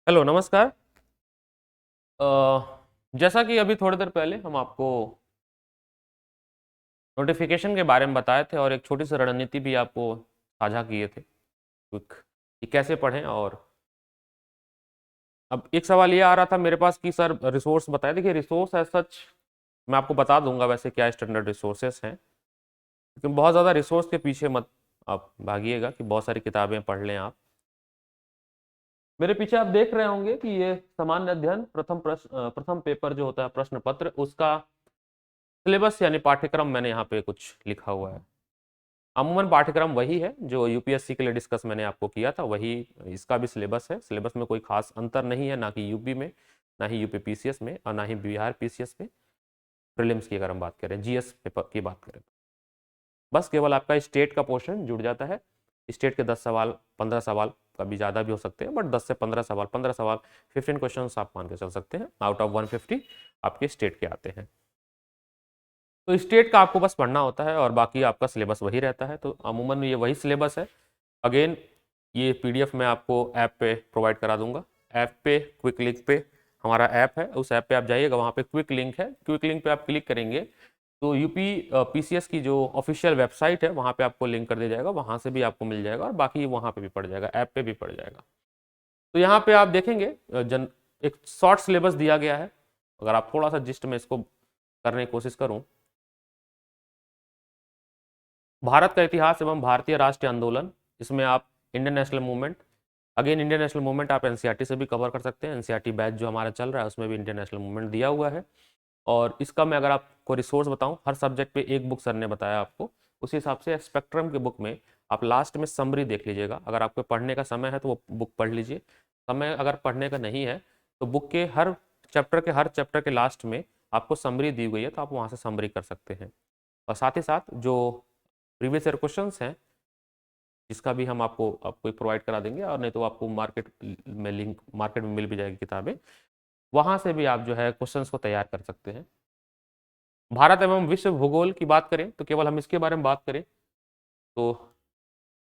Hello, नमस्कार। जैसा कि अभी थोड़ी देर पहले हम आपको नोटिफिकेशन के बारे में बताए थे और एक छोटी सी रणनीति भी आपको साझा किए थे कि कैसे पढ़ें। और अब एक सवाल ये आ रहा था मेरे पास कि सर रिसोर्स बताए। देखिए, रिसोर्स एज सच मैं आपको बता दूंगा वैसे क्या स्टैंडर्ड रिसोर्सेस हैं, लेकिन बहुत ज़्यादा रिसोर्स के पीछे मत आप भागिएगा कि बहुत सारी किताबें पढ़ लें आप। मेरे पीछे आप देख रहे होंगे कि ये सामान्य अध्ययन प्रथम पेपर जो होता है प्रश्न पत्र, उसका सिलेबस यानी पाठ्यक्रम मैंने यहाँ पे कुछ लिखा हुआ है। अमूमन पाठ्यक्रम वही है जो यूपीएससी के लिए डिस्कस मैंने आपको किया था, वही इसका भी सिलेबस है। सिलेबस में कोई खास अंतर नहीं है, ना कि यूपी में, ना ही यूपी पीसीएस में, और ना ही बिहार पीसीएस में। प्रीलिम्स की अगर हम बात करें, जीएस पेपर की बात करें, बस केवल आपका स्टेट का पोर्शन जुड़ जाता है। स्टेट के 10 सवाल, 15 सवाल, कभी ज़्यादा भी हो सकते हैं, बट 10 से 15 सवाल, 15 सवाल, 15 क्वेश्चन आप मान के चल सकते हैं। आउट ऑफ 150 आपके स्टेट के आते हैं। तो स्टेट का आपको बस पढ़ना होता है और बाकी आपका सिलेबस वही रहता है। तो अमूमन ये वही सिलेबस है। अगेन, ये पीडीएफ मैं आपको ऐप पे प्रोवाइड करा दूंगा। ऐप पे क्विक लिंक पे हमारा ऐप है, उस ऐप पे आप जाइएगा, वहाँ पे क्विक लिंक है। क्विक लिंक पे आप क्लिक करेंगे तो यूपी पीसीएस की जो ऑफिशियल वेबसाइट है वहाँ पे आपको लिंक कर दिया जाएगा, वहाँ से भी आपको मिल जाएगा और बाकी वहाँ पे भी पड़ जाएगा, ऐप पे भी पड़ जाएगा। तो यहाँ पे आप देखेंगे एक शॉर्ट सिलेबस दिया गया है। अगर आप थोड़ा सा जिस्ट में इसको करने की कोशिश करूँ, भारत का इतिहास एवं भारतीय राष्ट्रीय आंदोलन, इसमें आप Indian national movement, again Indian national movement आप एनसीईआरटी से भी कवर कर सकते हैं। एनसीईआरटी बैच जो हमारा चल रहा है उसमें भी इंडियन नेशनल मूवमेंट दिया हुआ है। और इसका मैं अगर आपको रिसोर्स बताऊं, हर सब्जेक्ट पे एक बुक सर ने बताया आपको, उसी हिसाब से स्पेक्ट्रम के बुक में आप लास्ट में समरी देख लीजिएगा। अगर आपको पढ़ने का समय है तो वो बुक पढ़ लीजिए, समय अगर पढ़ने का नहीं है तो बुक के हर चैप्टर के लास्ट में आपको समरी दी गई है, तो आप वहाँ से समरी कर सकते हैं। और साथ ही साथ जो प्रीवियस ईयर क्वेश्चंस हैं, जिसका भी हम आपको प्रोवाइड करा देंगे, और नहीं तो आपको मार्केट में मिल भी जाएगी किताबें, वहाँ से भी आप जो है क्वेश्चंस को तैयार कर सकते हैं। भारत एवं विश्व भूगोल की बात करें तो केवल हम इसके बारे में बात करें तो,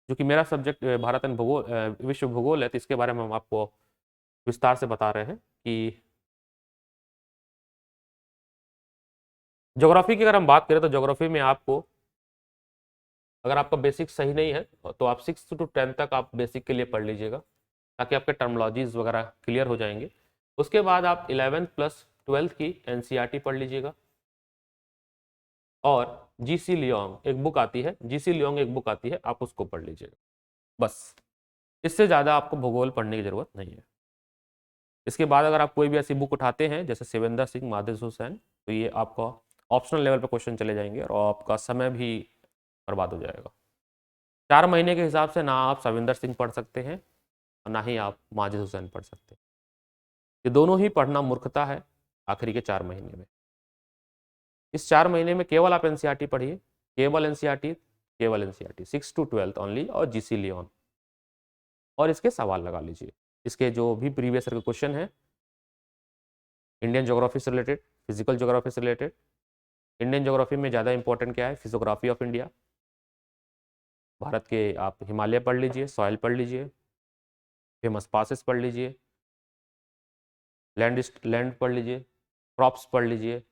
जो कि मेरा सब्जेक्ट भारत एवं विश्व भूगोल है, तो इसके बारे में हम आपको विस्तार से बता रहे हैं कि ज्योग्राफी की अगर हम बात करें तो ज्योग्राफी में आपको, अगर आपका बेसिक सही नहीं है तो आप 6 to 10 तक आप बेसिक के लिए पढ़ लीजिएगा, ताकि आपके टर्मोलॉजीज वगैरह क्लियर हो जाएंगे। उसके बाद आप 11th+12th की एनसीईआरटी पढ़ लीजिएगा। और जीसी लियोंग एक बुक आती है, जीसी लियोंग एक बुक आती है, आप उसको पढ़ लीजिएगा। बस, इससे ज़्यादा आपको भूगोल पढ़ने की ज़रूरत नहीं है। इसके बाद अगर आप कोई भी ऐसी बुक उठाते हैं जैसे शिवेंद्र सिंह, माधव हुसैन, तो ये आपका ऑप्शनल लेवल पर क्वेश्चन चले जाएंगे और आपका समय भी बर्बाद हो जाएगा। 4 महीने के हिसाब से ना आप शविंदर सिंह पढ़ सकते हैं और ना ही आप माजिद हुसैन पढ़ सकते हैं। ये दोनों ही पढ़ना मूर्खता है आखिरी के 4 महीने में। इस 4 महीने में केवल आप एनसीईआरटी पढ़िए, केवल एनसीईआरटी, केवल एनसीईआरटी 6 to 12 ओनली, और जीसी लियोन, और इसके सवाल लगा लीजिए। इसके जो भी प्रीवियस ईयर के क्वेश्चन है, इंडियन ज्योग्राफी से रिलेटेड, फिजिकल ज्योग्राफी से रिलेटेड। इंडियन ज्योग्राफी में ज़्यादा इंपॉर्टेंट क्या है, फिजियोग्राफी ऑफ इंडिया, भारत के आप हिमालय पढ़ लीजिए, सॉइल पढ़ लीजिए, फेमस पासेस पढ़ लीजिए, लैंड पढ़ लीजिए, क्रॉप्स पढ़ लीजिए,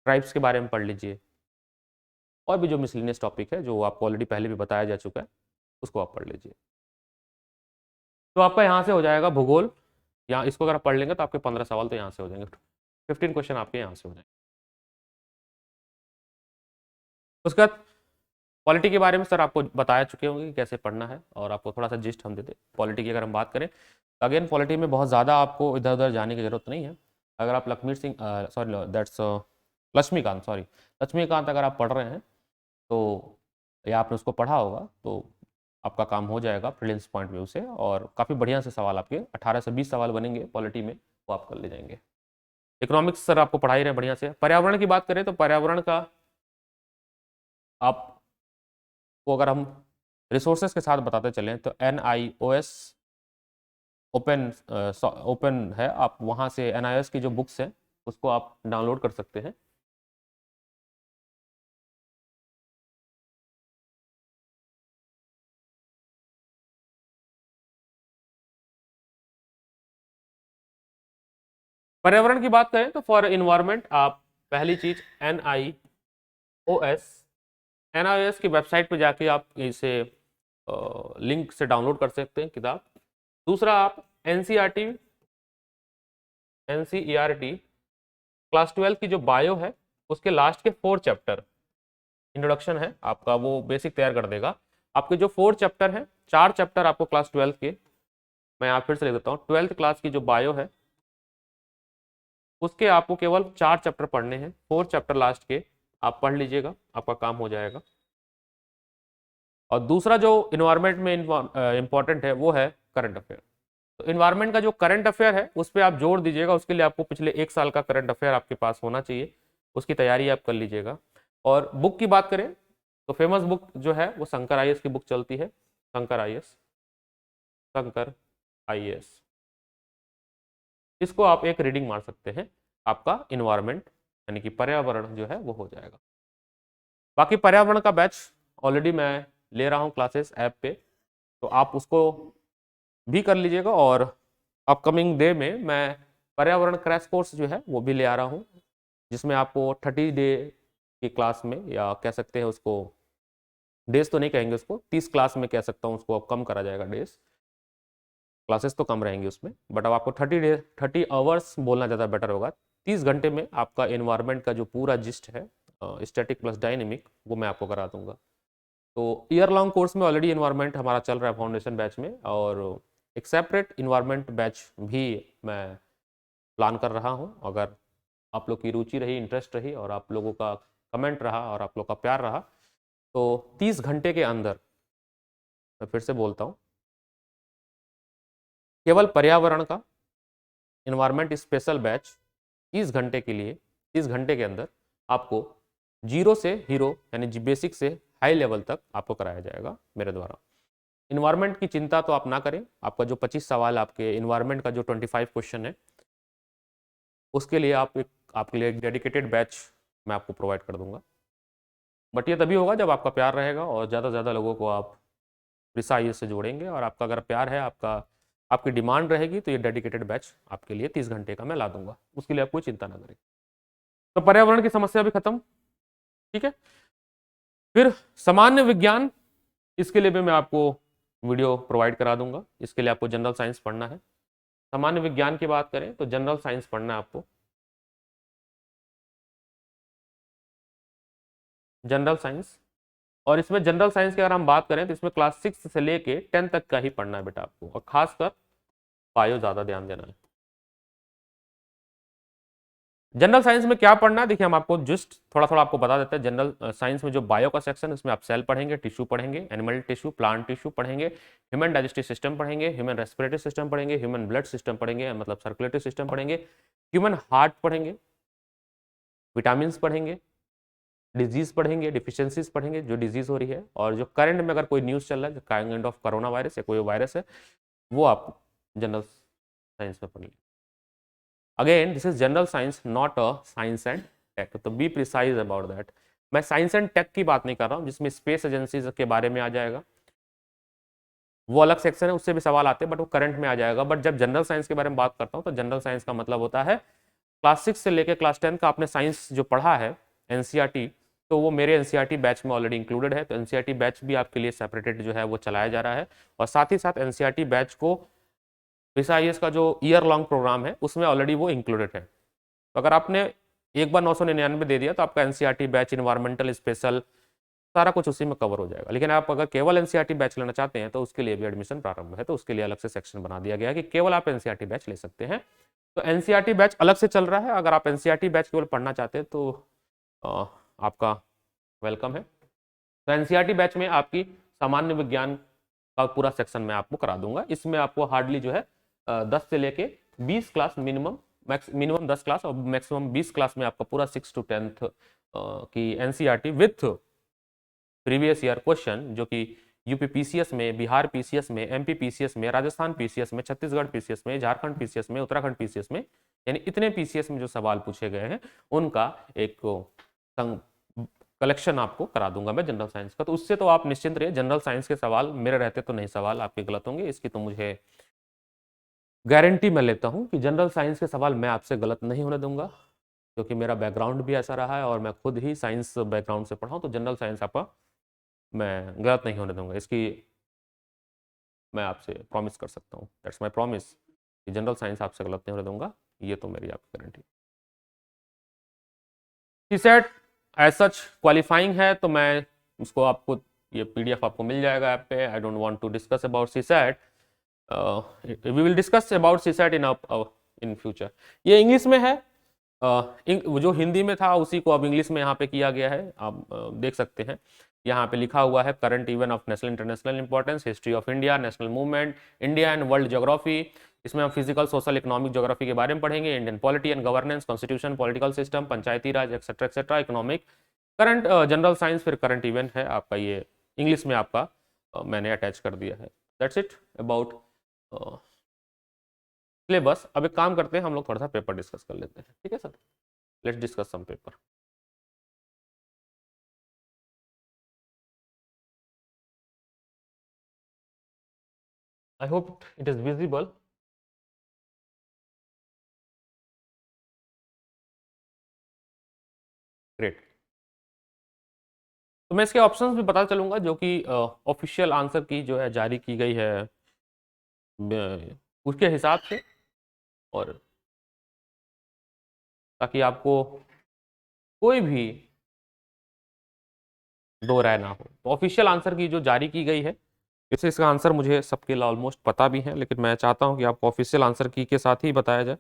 ट्राइब्स के बारे में पढ़ लीजिए, और भी जो मिसलिनियस टॉपिक है जो आपको ऑलरेडी पहले भी बताया जा चुका है, उसको आप पढ़ लीजिए। तो आपका यहाँ से हो जाएगा भूगोल। यहाँ इसको अगर आप पढ़ लेंगे तो आपके 15 सवाल तो यहाँ से हो जाएंगे, 15 क्वेश्चन आपके यहाँ से हो जाएंगे। उसके बाद पॉलिटी के बारे में सर आपको बताया चुके होंगे कि कैसे पढ़ना है, और आपको थोड़ा सा जिस्ट हम देते। पॉलिटी की अगर हम बात करें तो अगेन पॉलिटी में बहुत ज़्यादा आपको इधर उधर जाने की ज़रूरत नहीं है। अगर आप लक्ष्मीकांत अगर आप पढ़ रहे हैं तो, या आपने उसको पढ़ा होगा तो आपका काम हो जाएगा प्रीलिम्स पॉइंट व्यू से, और काफ़ी बढ़िया से सवाल आपके 18 से 20 सवाल बनेंगे पॉलिटी में, वो आप कर ले जाएंगे। इकोनॉमिक्स सर आपको पढ़ा ही रहे बढ़िया से। पर्यावरण की बात करें तो पर्यावरण का आपको, अगर हम रिसोर्सेज के साथ बताते चलें तो NIOS ओपन ओपन है, आप वहाँ से NIOS की जो बुक्स हैं उसको आप डाउनलोड कर सकते हैं। पर्यावरण की बात करें तो फॉर इन्वायरमेंट आप पहली चीज NIOS की वेबसाइट पे जाके आप इसे लिंक से डाउनलोड कर सकते हैं किताब। दूसरा आप NCERT क्लास 12 की जो बायो है उसके लास्ट के 4 चैप्टर, इंट्रोडक्शन है आपका, वो बेसिक तैयार कर देगा। आपके जो 4 चैप्टर हैं, 4 चैप्टर आपको क्लास 12 के, मैं आप फिर से लिख देता हूँ, 12th क्लास की जो बायो है उसके आपको केवल 4 चैप्टर पढ़ने हैं, 4 चैप्टर लास्ट के आप पढ़ लीजिएगा, आपका काम हो जाएगा। और दूसरा जो इन्वायरमेंट में इंपॉर्टेंट है वो है करंट अफेयर। तो इन्वायरमेंट का जो करंट अफेयर है उस पर आप जोड़ दीजिएगा, उसके लिए आपको पिछले 1 साल का करंट अफेयर आपके पास होना चाहिए, उसकी तैयारी आप कर लीजिएगा। और बुक की बात करें तो फेमस बुक जो है वो शंकर IAS की बुक चलती है, शंकर IAS, इसको आप एक रीडिंग मार सकते हैं, आपका इन्वायरमेंट यानी कि पर्यावरण जो है वो हो जाएगा। बाकी पर्यावरण का बैच ऑलरेडी मैं ले रहा हूँ क्लासेस ऐप पे, तो आप उसको भी कर लीजिएगा। और अपकमिंग डे में मैं पर्यावरण क्रैश कोर्स जो है वो भी ले आ रहा हूँ, जिसमें आपको 30 डे की क्लास में, या कह सकते हैं उसको डेज तो नहीं कहेंगे, उसको 30 क्लास में कह सकता हूँ, उसको अब कम करा जाएगा, डेज क्लासेस तो कम रहेंगी उसमें, बट अब आपको 30 आवर्स बोलना ज़्यादा बेटर होगा। 30 घंटे में आपका इन्वायरमेंट का जो पूरा जिस्ट है, स्टैटिक प्लस डायनेमिक, वो मैं आपको करा दूंगा। तो ईयर लॉन्ग कोर्स में ऑलरेडी इन्वायरमेंट हमारा चल रहा है फाउंडेशन बैच में, और एक सेपरेट इन्वायरमेंट बैच भी मैं प्लान कर रहा हूँ। अगर आप लोग की रुचि रही, इंटरेस्ट रही, और आप लोगों का कमेंट रहा और आप लोग का प्यार रहा, तो 30 घंटे के अंदर, मैं फिर से बोलता हूँ, केवल पर्यावरण का इन्वायरमेंट स्पेशल बैच 30 घंटे के लिए, 30 घंटे के अंदर आपको जीरो से हीरो यानी बेसिक से हाई लेवल तक आपको कराया जाएगा मेरे द्वारा। इन्वायरमेंट की चिंता तो आप ना करें, आपका जो 25 सवाल आपके इन्वायरमेंट का जो 25 क्वेश्चन है उसके लिए आपके लिए एक डेडिकेटेड बैच मैं आपको प्रोवाइड कर दूंगा। बट ये तभी होगा जब आपका प्यार रहेगा और ज़्यादा से ज़्यादा लोगों को आप प्रिसाइज से जोड़ेंगे, और आपका अगर प्यार है, आपकी डिमांड रहेगी, तो ये डेडिकेटेड बैच आपके लिए 30 घंटे का मैं ला दूंगा, उसके लिए आप कोई चिंता ना करें। तो पर्यावरण की समस्या भी खत्म, ठीक है। फिर सामान्य विज्ञान, इसके लिए भी मैं आपको वीडियो प्रोवाइड करा दूंगा, इसके लिए आपको जनरल साइंस पढ़ना है। सामान्य विज्ञान की बात करें तो जनरल साइंस पढ़ना है आपको, जनरल साइंस। और इसमें जनरल साइंस की अगर हम बात करें तो इसमें क्लास 6 से लेके 10 तक का ही पढ़ना है बेटा आपको, और खासकर बायो ज़्यादा ध्यान देना है। जनरल साइंस में क्या पढ़ना है, देखिए हम आपको जस्ट थोड़ा थोड़ा आपको बता देते हैं। जनरल साइंस में जो बायो का सेक्शन है उसमें आप सेल पढ़ेंगे, टिश्यू पढ़ेंगे, एनिमल टिश्यू, प्लांट टिश्यू पढ़ेंगे, ह्यूमन डाइजेस्टिव सिस्टम पढ़ेंगे, ह्यूमन रेस्पिरेटरी सिस्टम पढ़ेंगे, ह्यूमन ब्लड सिस्टम पढ़ेंगे, मतलब सर्कुलेटरी सिस्टम पढ़ेंगे, ह्यूमन हार्ट पढ़ेंगे, विटामिन पढ़ेंगे, डिजीज पढ़ेंगे, डिफिशियंसीज पढ़ेंगे, जो डिजीज हो रही है, और जो करंट में अगर कोई न्यूज़ चल रहा है, काइंड ऑफ कोरोना वायरस या कोई वायरस है, वो आप जनरल साइंस में पढ़ लीजिए। Again this is general science, not a science and tech, तो बी प्रिसाइज अबाउट दैट। मैं साइंस एंड टेक की बात नहीं कर रहा हूँ, जिसमें स्पेस एजेंसीज के बारे में आ जाएगा, वो अलग सेक्शन है, उससे भी सवाल आते हैं, बट वो करंट में आ जाएगा। बट जब जनरल साइंस के बारे में बात करता हूँ तो जनरल साइंस का मतलब होता है क्लास 6 से लेकर क्लास 10 का आपने साइंस जो पढ़ा है, एनसीईआरटी, तो वो मेरे एनसीईआरटी बैच में ऑलरेडी इंक्लूडेड है। तो एनसीईआरटी बैच भी आपके लिए सेपरेटेड जो है वो चलाया जा रहा है, और साथ ही साथ एनसीईआरटी बैच को PISA का जो ईयर लॉन्ग प्रोग्राम है उसमें ऑलरेडी वो इंक्लूडेड है। तो अगर आपने एक बार 999 दे दिया तो आपका एनसीईआरटी बैच, इन्वायरमेंटल स्पेशल, सारा कुछ उसी में कवर हो जाएगा। लेकिन आप अगर केवल एनसीईआरटी बैच लेना चाहते हैं तो उसके लिए भी एडमिशन प्रारंभ है, तो उसके लिए अलग से सेक्शन बना दिया गया है कि केवल आप एनसीईआरटी बैच ले सकते हैं। तो एनसीईआरटी बैच अलग से चल रहा है, अगर आप एनसीईआरटी बैच केवल पढ़ना चाहते हैं तो आपका वेलकम है। तो एनसीईआरटी बैच में आपकी सामान्य विज्ञान का पूरा सेक्शन मैं आपको करा दूंगा। इसमें आपको हार्डली जो है 10 से लेके 20 क्लास मिनिमम, मिनिमम 10 क्लास और मैक्सिमम 20 क्लास में आपका पूरा 6 to 10th की NCERT with previous year question, जो कि यूपी पीसीएस में, बिहार पीसीएस में, एमपी पीसीएस में, राजस्थान पीसीएस में, छत्तीसगढ़ पीसीएस में, झारखंड पीसीएस में, उत्तराखंड पीसीएस में, यानी इतने पीसीएस में जो सवाल पूछे गए हैं उनका एक कलेक्शन आपको करा दूंगा मैं जनरल साइंस का। तो उससे तो आप निश्चिंत रहिए, जनरल साइंस के सवाल मेरे रहते तो नहीं सवाल आपके गलत होंगे, इसकी तो मुझे गारंटी मैं लेता हूँ कि जनरल साइंस के सवाल मैं आपसे गलत नहीं होने दूंगा, क्योंकि मेरा बैकग्राउंड भी ऐसा रहा है और मैं खुद ही साइंस बैकग्राउंड से पढ़ा हूँ, तो जनरल साइंस आपका मैं गलत नहीं होने दूंगा, इसकी मैं आपसे प्रॉमिस कर सकता हूँ। दैट्स माय प्रॉमिस कि जनरल साइंस आपसे गलत नहीं होने दूंगा, ये तो मेरी आपकी guarantee. CSAT as such qualifying है, तो मैं उसको आपको, ये पीडीएफ आपको मिल जाएगा ऐप पे। I don't want to discuss about CSAT, we will discuss about CSAT in future. ये इंग्लिश में है, जो हिंदी में था उसी को अब इंग्लिश में यहाँ पे किया गया है, आप देख सकते हैं। यहाँ पे लिखा हुआ है current event of national international importance, history of India, national movement, India and world geography. इसमें हम फिजिकल, सोशल, इकोनॉमिक ज्योग्राफी के बारे में पढ़ेंगे, Indian polity and governance, constitution, political system, Panchayati Raj, etcetera economic, current, general science, फिर current event है आपका, ये इंग्लिश में आपका मैंने अटैच कर दिया है। That's it about syllabus. अब एक काम करते हैं, हम लोग थोड़ा सा पेपर डिस्कस कर लेते हैं, ठीक है sir? Let's discuss some paper. I hope it is visible. Great. तो मैं इसके ऑप्शंस भी बता चलूंगा, जो कि ऑफिशियल आंसर की जो है जारी की गई है उसके हिसाब से, और ताकि आपको कोई भी दो राय ना हो। तो ऑफिशियल आंसर की जो जारी की गई है, इससे इसका आंसर मुझे सबके लिए ऑलमोस्ट पता भी है, लेकिन मैं चाहता हूं कि आपको ऑफिशियल आंसर की के साथ ही बताया जाए,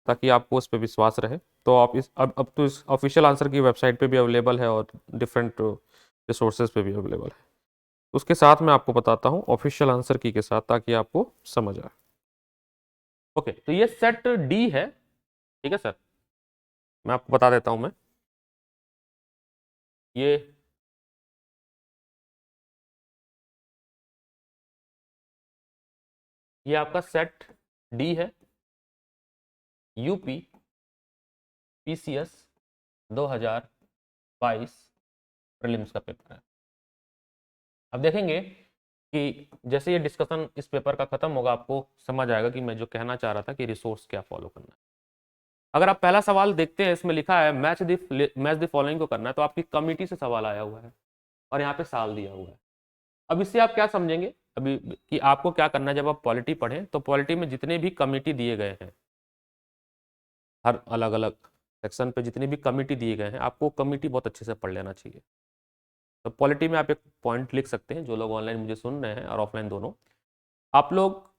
ताकि आपको उस पर विश्वास रहे। तो आप इस अब तो इस ऑफिशियल आंसर की वेबसाइट पे भी अवेलेबल है और डिफरेंट रिसोर्सेज पे भी अवेलेबल है। उसके साथ मैं आपको बताता हूँ ऑफिशियल आंसर की के साथ, ताकि आपको समझ आए। ओके, तो ये सेट डी है, ठीक है सर? मैं आपको बता देता हूं मैं, ये आपका सेट डी है, यूपी पीसीएस 2022 प्रीलिम्स का पेपर है। अब देखेंगे कि जैसे ये डिस्कशन इस पेपर का खत्म होगा, आपको समझ आएगा कि मैं जो कहना चाह रहा था कि रिसोर्स क्या फॉलो करना है। अगर आप पहला सवाल देखते हैं, इसमें लिखा है मैच द फॉलोइंग को करना है, तो आपकी कमिटी से सवाल आया हुआ है और यहाँ पे साल दिया हुआ है। अब इससे आप क्या समझेंगे अभी, कि आपको क्या करना है जब आप पॉलिटी पढ़ें, तो पॉलिटी में जितने भी कमिटी दिए गए हैं, हर अलग अलग सेक्शन पे जितने भी कमिटी दिए गए हैं, आपको कमिटी बहुत अच्छे से पढ़ लेना चाहिए। तो पॉलिटी में आप एक पॉइंट लिख सकते हैं, जो लोग ऑनलाइन मुझे सुन रहे हैं और ऑफलाइन दोनों, आप लोग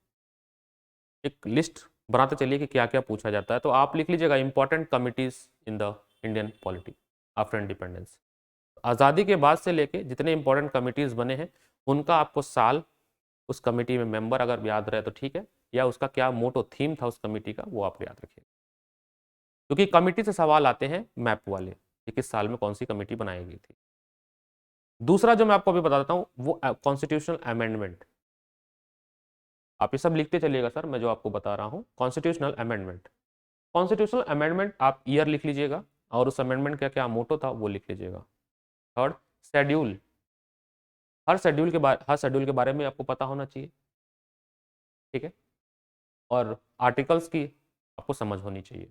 एक लिस्ट बनाते चलिए कि क्या क्या पूछा जाता है। तो आप लिख लीजिएगा important committees in the Indian polity after independence. आज़ादी के बाद से लेके जितने इंपॉर्टेंट कमिटीज बने हैं, उनका आपको साल, उस कमेटी में मेंबर अगर याद रहे तो ठीक है, या उसका क्या मोटो थीम था उस कमेटी का, वो आप याद रखिए, क्योंकि कमेटी से सवाल आते हैं मैप वाले कि किस साल में कौन सी कमेटी बनाई गई थी। दूसरा जो मैं आपको अभी बताता हूँ, वो कॉन्स्टिट्यूशनल अमेंडमेंट। आप ये सब लिखते चलिएगा सर, मैं जो आपको बता रहा हूँ, कॉन्स्टिट्यूशनल अमेंडमेंट। कॉन्स्टिट्यूशनल अमेंडमेंट आप ईयर लिख लीजिएगा, और उस अमेंडमेंट का क्या मोटो था वो लिख लीजिएगा। Third, schedule. हर शेड्यूल के बारे में आपको पता होना चाहिए, ठीक है? और आर्टिकल्स की आपको समझ होनी चाहिए।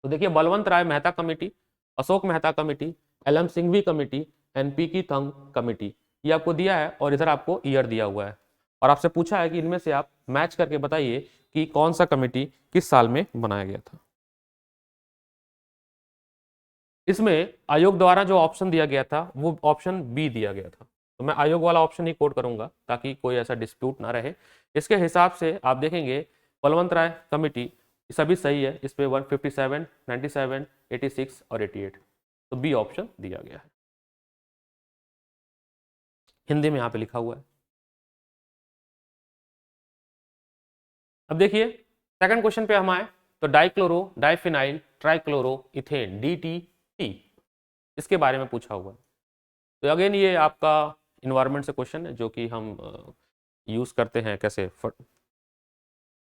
तो देखिए, Balwant Rai Mehta committee, Ashok Mehta committee, L M. Singhvi committee, N P. की थंग कमेटी, ये आपको दिया है, और इधर आपको ईयर दिया हुआ है, और आपसे पूछा है कि इनमें से आप मैच करके बताइए कि कौन सा कमेटी किस साल में बनाया गया था। इसमें आयोग द्वारा जो ऑप्शन दिया गया था, वो ऑप्शन बी दिया गया था, तो मैं आयोग वाला ऑप्शन ही कोड करूंगा ताकि कोई ऐसा डिस्प्यूट ना रहे। इसके हिसाब से आप देखेंगे, बलवंत राय कमेटी सभी सही है, इस पे 157, 97, 86 और 88, तो बी ऑप्शन दिया गया है, हिंदी में यहाँ पे लिखा हुआ है। अब देखिए, सेकंड क्वेश्चन पे हम आए, तो dichloro diphenyl trichloro ethane DTT, इसके बारे में पूछा हुआ है। तो अगेन ये आपका इन्वायरमेंट से क्वेश्चन है, जो कि हम यूज़ करते हैं कैसे,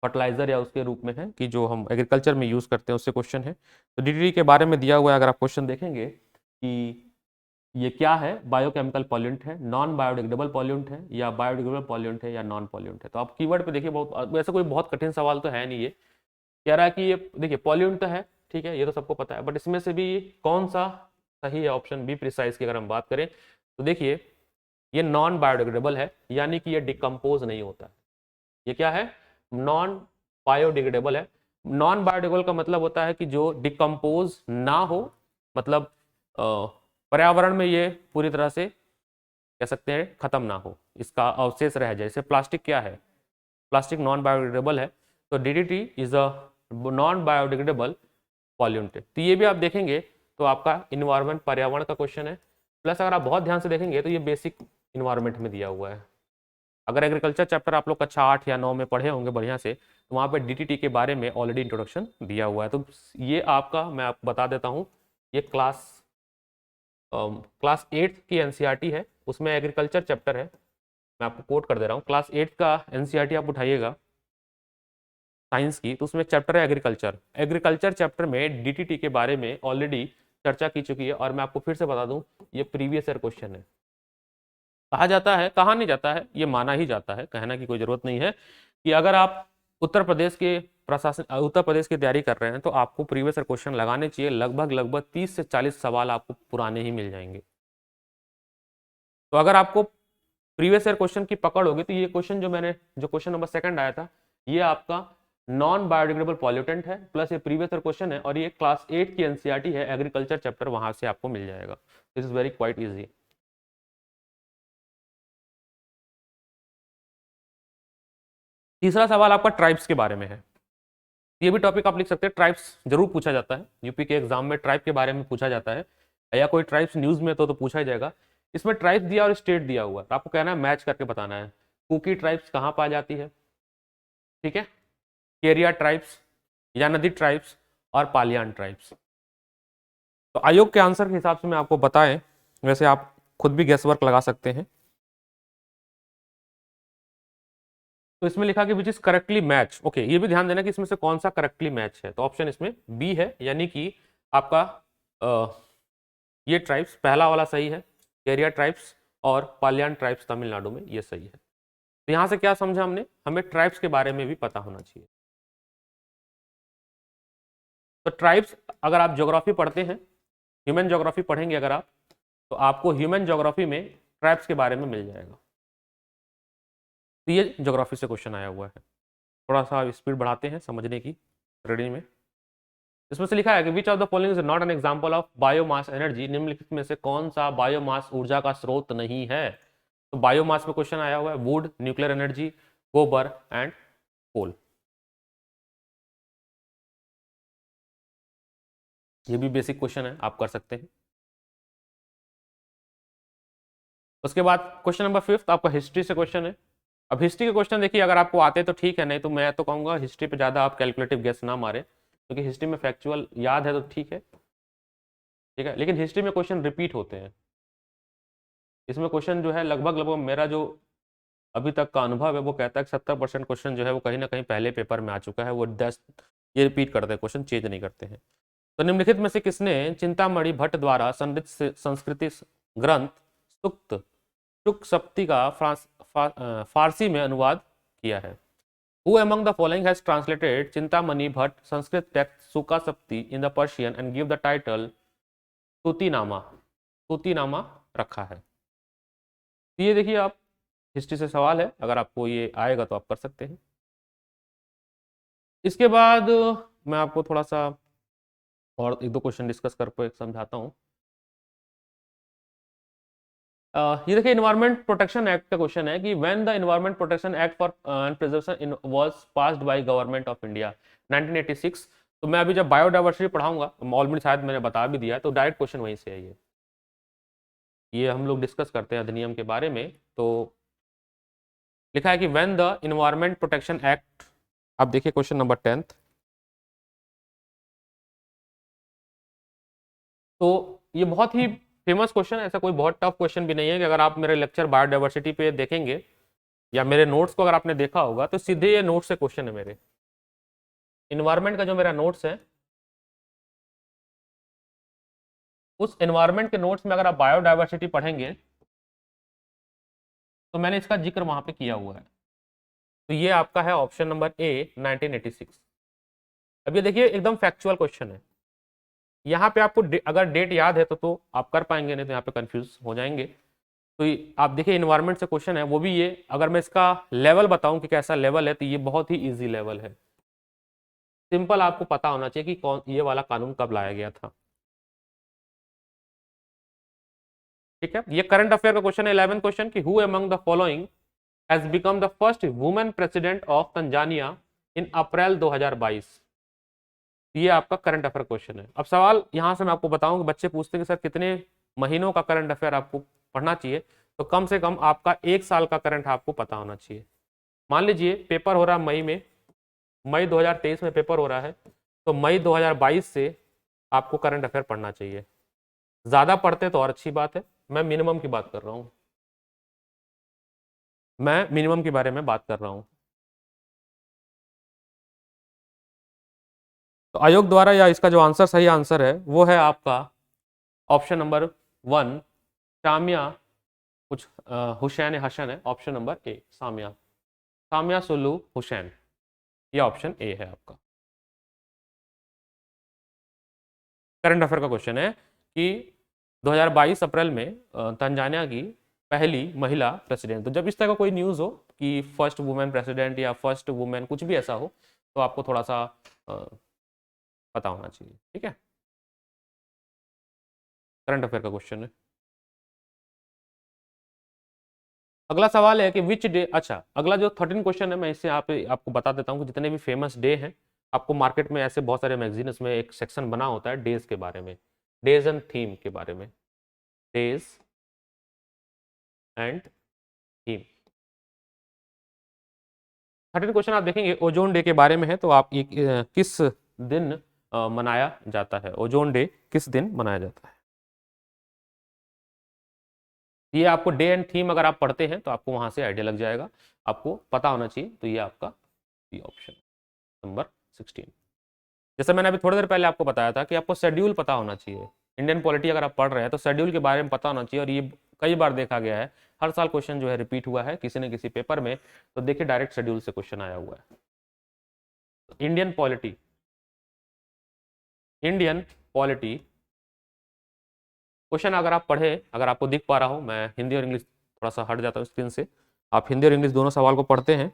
फर्टिलाइजर या उसके रूप में है, कि जो हम एग्रीकल्चर में यूज़ करते हैं, उससे क्वेश्चन है। तो DDT के बारे में दिया हुआ है, अगर आप क्वेश्चन देखेंगे कि ये क्या है, बायोकेमिकल पॉल्यूंट है, नॉन बायोडिग्रेडेबल पॉल्यूंट है, या बायोडिग्रेडेबल पॉल्यूंट है, या नॉन पॉल्यूंट है। तो आप कीवर्ड पे देखिए, बहुत वैसे कोई बहुत कठिन सवाल तो है नहीं ये। कह रहा है कि ये देखिए पॉल्यूंट तो है, ठीक है, ये तो सबको पता है, बट इसमें से भी कौन सा सही है, ऑप्शन बी प्रिसाइज की अगर हम बात करें तो देखिए ये नॉन बायोडिग्रेडेबल है, यानी कि ये डिकम्पोज नहीं होता है। ये क्या है, नॉन बायोडिग्रेडेबल है। नॉन बायोडिग्रेडेबल का मतलब होता है कि जो डिकम्पोज ना हो, मतलब पर्यावरण में ये पूरी तरह से कह सकते हैं खत्म ना हो, इसका अवशेष रह जाए। जैसे प्लास्टिक क्या है, प्लास्टिक नॉन बायोडिग्रेडेबल है, तो DDT is a non biodegradable pollutant. तो ये भी आप देखेंगे तो आपका इन्वायरमेंट पर्यावरण का क्वेश्चन है, प्लस अगर आप बहुत ध्यान से देखेंगे तो ये बेसिक इन्वायरमेंट में दिया हुआ है। अगर एग्रीकल्चर चैप्टर आप लोग कक्षा 8 या 9 में पढ़े होंगे बढ़िया से, तो वहाँ पे डीटीटी के बारे में ऑलरेडी इंट्रोडक्शन दिया हुआ है। तो ये आपका मैं आपको बता देता हूँ, ये क्लास 8 की एनसीईआरटी है, उसमें एग्रीकल्चर चैप्टर है। मैं आपको कोट कर दे रहा हूँ, क्लास 8 का एनसीईआरटी आप उठाइएगा साइंस की, तो उसमें चैप्टर है एग्रीकल्चर। एग्रीकल्चर चैप्टर में डीटीटी के बारे में ऑलरेडी चर्चा की चुकी है, और मैं आपको फिर से बता दूं ये प्रीवियस ईयर क्वेश्चन है। कहा जाता है, कहा नहीं जाता है, ये माना ही जाता है, कहना की कोई जरूरत नहीं है, कि अगर आप उत्तर प्रदेश के प्रशासन, उत्तर प्रदेश की तैयारी कर रहे हैं तो आपको प्रीवियस ईयर क्वेश्चन लगाने चाहिए। लगभग लगभग 30 से 40 सवाल आपको पुराने ही मिल जाएंगे। तो अगर आपको प्रीवियस ईयर क्वेश्चन की पकड़ होगी तो ये क्वेश्चन जो क्वेश्चन नंबर 2 आया था, ये आपका नॉन बायोडिग्रेडेबल पॉल्यूटेंट है, प्लस ये प्रीवियस ईयर क्वेश्चन है, और ये क्लास 8 की एनसीईआरटी है, एग्रीकल्चर चैप्टर, वहां से आपको मिल जाएगा। This is very quite easy. तीसरा सवाल आपका ट्राइब्स के बारे में है। ये भी टॉपिक आप लिख सकते हैं, ट्राइब्स जरूर पूछा जाता है यूपी के एग्जाम में, ट्राइब के बारे में पूछा जाता है, या कोई ट्राइब्स न्यूज में तो पूछा ही जाएगा। इसमें ट्राइब्स दिया और स्टेट दिया हुआ है, तो आपको कहना है मैच करके बताना है। कुकी ट्राइब्स कहाँ पाई जाती है, ठीक है, केरिया ट्राइब्स, या नदी ट्राइब्स, और पालियान ट्राइब्स। तो आयोग के आंसर के हिसाब से मैं आपको बताएं, वैसे आप खुद भी गेस वर्क लगा सकते हैं। तो इसमें लिखा कि which is correctly match. Okay, ये भी ध्यान देना कि इसमें से कौन सा करेक्टली मैच है, तो ऑप्शन इसमें बी है, यानी कि आपका ये ट्राइब्स पहला वाला सही है, केरिया ट्राइब्स और पालियान ट्राइब्स तमिलनाडु में, ये सही है। तो यहां से क्या समझा हमने, हमें ट्राइब्स के बारे में भी पता होना चाहिए। तो ट्राइब्स, अगर आप ज्योग्राफी पढ़ते हैं, ह्यूमन ज्योग्राफी पढ़ेंगे अगर आप, तो आपको ह्यूमन ज्योग्राफी में ट्राइब्स के बारे में मिल जाएगा। तो ये ज्योग्राफी से क्वेश्चन आया हुआ है। थोड़ा सा स्पीड बढ़ाते हैं समझने की रीडिंग में। इसमें से लिखा है कि which of the following is not an example of biomass energy, निम्नलिखित में से कौन सा बायोमास ऊर्जा का स्रोत नहीं है। तो बायोमास में क्वेश्चन आया हुआ है, वुड, न्यूक्लियर एनर्जी, गोबर एंड कोल। ये भी बेसिक क्वेश्चन है, आप कर सकते हैं। उसके बाद क्वेश्चन नंबर 5 आपका हिस्ट्री से क्वेश्चन है। अब हिस्ट्री के क्वेश्चन देखिए, अगर आपको आते तो ठीक है, नहीं तो मैं तो कहूंगा हिस्ट्री पे ज्यादा आप कैलकुलेटिव गेस ना मारे, क्योंकि हिस्ट्री में फैक्चुअल याद है तो ठीक है, ठीक है, लेकिन हिस्ट्री में क्वेश्चन रिपीट होते हैं। इसमें क्वेश्चन जो है लगभग लगभग मेरा जो अभी तक का अनुभव है वो कहता है कि 70% क्वेश्चन जो है वो कहीं ना कहीं पहले पेपर में आ चुका है, वो 10 ये रिपीट करते हैं, क्वेश्चन चेंज नहीं करते हैं। तो निम्नलिखित में से किसने चिंतामणि भट्ट द्वारा संरचित संस्कृति ग्रंथ सुक्त शुक सप्ती का फारसी में अनुवाद किया है। Who among the following has translated Chintamani Bhatt Sanskrit text Shukasaptati in the Persian and give the title Tutinama, Tutinama रखा है। तो ये देखिए, आप हिस्ट्री से सवाल है, अगर आपको ये आएगा तो आप कर सकते हैं। इसके बाद मैं आपको थोड़ा सा और एक दो क्वेश्चन डिस्कस कर समझाता हूँ। ये देखिए, इन्वायरमेंट प्रोटेक्शन एक्ट का क्वेश्चन है कि when the environment protection act for and preservation was passed by government of India 1986। तो मैं अभी जब बायोडाइवर्सिटी पढ़ाऊंगा, ऑलरेडी शायद मैंने बता भी दिया, तो डायरेक्ट क्वेश्चन वहीं से है। ये हम लोग डिस्कस करते हैं अधिनियम के बारे में। तो लिखा है कि when the environment protection act, आप देखिए क्वेश्चन नंबर 10। तो ये बहुत ही फेमस क्वेश्चन है, ऐसा कोई बहुत टफ क्वेश्चन भी नहीं है, कि अगर आप मेरे लेक्चर बायोडाइवर्सिटी पे देखेंगे या मेरे नोट्स को अगर आपने देखा होगा तो सीधे ये नोट्स से क्वेश्चन है मेरे। इन्वायरमेंट का जो मेरा नोट्स है, उस एनवायरनमेंट के नोट्स में अगर आप बायोडाइवर्सिटी पढ़ेंगे तो मैंने इसका जिक्र वहां पे किया हुआ है। तो ये आपका है ऑप्शन नंबर ए 1986। अब ये देखिए एकदम फैक्चुअल क्वेश्चन है। यहाँ पे आपको अगर डेट याद है तो आप कर पाएंगे, नहीं तो यहाँ पे कंफ्यूज हो जाएंगे। तो आप देखिए इन्वायरमेंट से क्वेश्चन है, वो भी ये, अगर मैं इसका लेवल बताऊं कि कैसा लेवल है तो ये बहुत ही इजी लेवल है। सिंपल आपको पता होना चाहिए कि कौन ये वाला कानून कब लाया गया था। ठीक है, ये करंट अफेयर का क्वेश्चन है, 11th क्वेश्चन कि who among the following has become the first women president of Tanzania in April 2022। ये आपका करंट अफेयर क्वेश्चन है। अब सवाल यहां से मैं आपको बताऊं कि बच्चे पूछते हैं कि सर कितने महीनों का करंट अफेयर आपको पढ़ना चाहिए, तो कम से कम आपका 1 साल का करंट आपको पता होना चाहिए। मान लीजिए पेपर हो रहा है मई में, मई 2023 में पेपर हो रहा है, तो मई 2022 से आपको करंट अफेयर पढ़ना चाहिए। ज्यादा पढ़ते तो और अच्छी बात है, मैं मिनिमम की बात कर रहा हूं, मैं मिनिमम के बारे में बात कर रहा हूं। तो आयोग द्वारा, या इसका जो आंसर सही आंसर है वो है आपका ऑप्शन नंबर 1 सामिया कुछ हुसैन हसन है, option number A Samia, Samia Suluhu Hussain, ये ऑप्शन ए है आपका। करंट अफेयर का क्वेश्चन है कि 2022 अप्रैल में तंजानिया की पहली महिला प्रेसिडेंट, तो जब इस तरह का कोई न्यूज़ हो कि फर्स्ट वुमेन प्रेसिडेंट या फर्स्ट वुमेन कुछ भी ऐसा हो, तो आपको थोड़ा सा पता होना चाहिए। ठीक है, करंट अफेयर का क्वेश्चन है। अगला सवाल है कि विच डे, अच्छा अगला जो 13 क्वेश्चन है मैं इससे आपको बता देता हूँ कि जितने भी फेमस डे हैं, आपको मार्केट में ऐसे बहुत सारे मैगजीन में एक सेक्शन बना होता है डेज के बारे में, डेज एंड थीम के बारे में, डेज एंड थीम। 13 क्वेश्चन आप देखेंगे ओजोन डे के बारे में है, तो आप ये किस दिन मनाया जाता है, ओजोन डे किस दिन मनाया जाता है। ये आपको डे एंड थीम अगर आप पढ़ते हैं तो आपको वहां से आइडिया लग जाएगा, आपको पता होना चाहिए। तो ये आपका ऑप्शन नंबर 16। जैसे मैंने अभी थोड़ी देर पहले आपको बताया था कि आपको शेड्यूल पता होना चाहिए, इंडियन पॉलिटी अगर आप पढ़ रहे हैं तो शेड्यूल के बारे में पता होना चाहिए। और ये कई बार देखा गया है, हर साल क्वेश्चन जो है रिपीट हुआ है किसी न किसी पेपर में, तो देखिए डायरेक्ट शेड्यूल से क्वेश्चन आया हुआ है। Indian polity, Indian polity question अगर आप पढ़े, अगर आपको दिख पा रहा हो, मैं हिंदी और इंग्लिश थोड़ा सा हट जाता हूँ स्क्रीन से, आप हिंदी और इंग्लिश दोनों सवाल को पढ़ते हैं।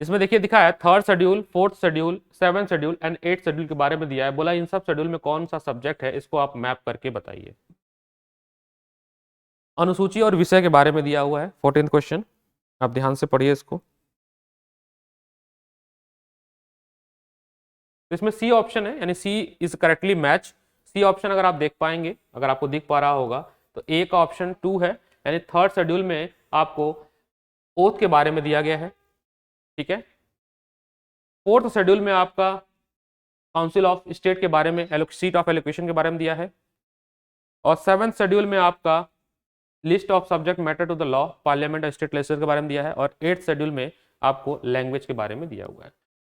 इसमें देखिए दिखा है 3rd schedule, 4th schedule, 7th schedule and 8th schedule के बारे में दिया है। बोला इन सब शेड्यूल में कौन सा सब्जेक्ट है, इसको आप मैप करके बताइए। अनुसूची और विषय के बारे में दिया हुआ है 14th क्वेश्चन, आप ध्यान से पढ़िए इसको। तो इसमें सी ऑप्शन है, यानी C is correctly match. C option अगर आप देख पाएंगे, अगर आपको दिख पा रहा होगा, तो ए का ऑप्शन 2 है, यानी 3rd शेड्यूल में आपको ओथ के बारे में दिया गया है। ठीक है, 4th शेड्यूल में आपका काउंसिल ऑफ स्टेट के बारे में, सीट ऑफ एलोकेशन के बारे में दिया है। और 7th शेड्यूल में आपका list of subject matter to the law, parliament और स्टेट लेजिस्लेचर के बारे में दिया है। और 8th शेड्यूल में आपको लैंग्वेज के बारे में दिया हुआ है।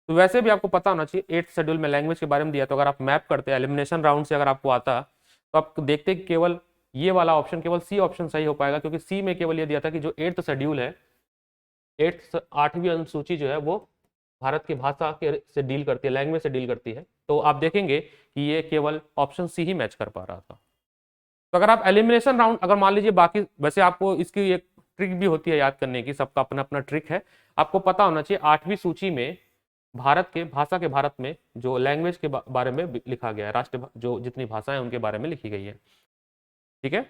तो वैसे भी आपको पता होना चाहिए 8th शेड्यूल में लैंग्वेज के बारे में दिया, तो अगर आप मैप करते हैं एलिमिनेशन राउंड से, अगर आपको आता तो आप देखते कि केवल ये वाला ऑप्शन, केवल सी ऑप्शन सही हो पाएगा, क्योंकि सी में केवल ये दिया था कि जो 8th शेड्यूल है, 8वीं अनुसूची जो है वो भारत की भाषा के से डील करती है, लैंग्वेज से डील करती है। तो आप देखेंगे कि ये केवल ऑप्शन सी ही मैच कर पा रहा था। तो अगर आप एलिमिनेशन राउंड, अगर मान लीजिए बाकी, वैसे आपको इसकी एक ट्रिक भी होती है याद करने की, सबका अपना अपना ट्रिक है, आपको पता होना चाहिए 8वीं सूची में भारत के भाषा के भारत में जो लैंग्वेज के बारे में लिखा गया है, राष्ट्र जो जितनी भाषाएं उनके बारे में लिखी गई है। ठीक है,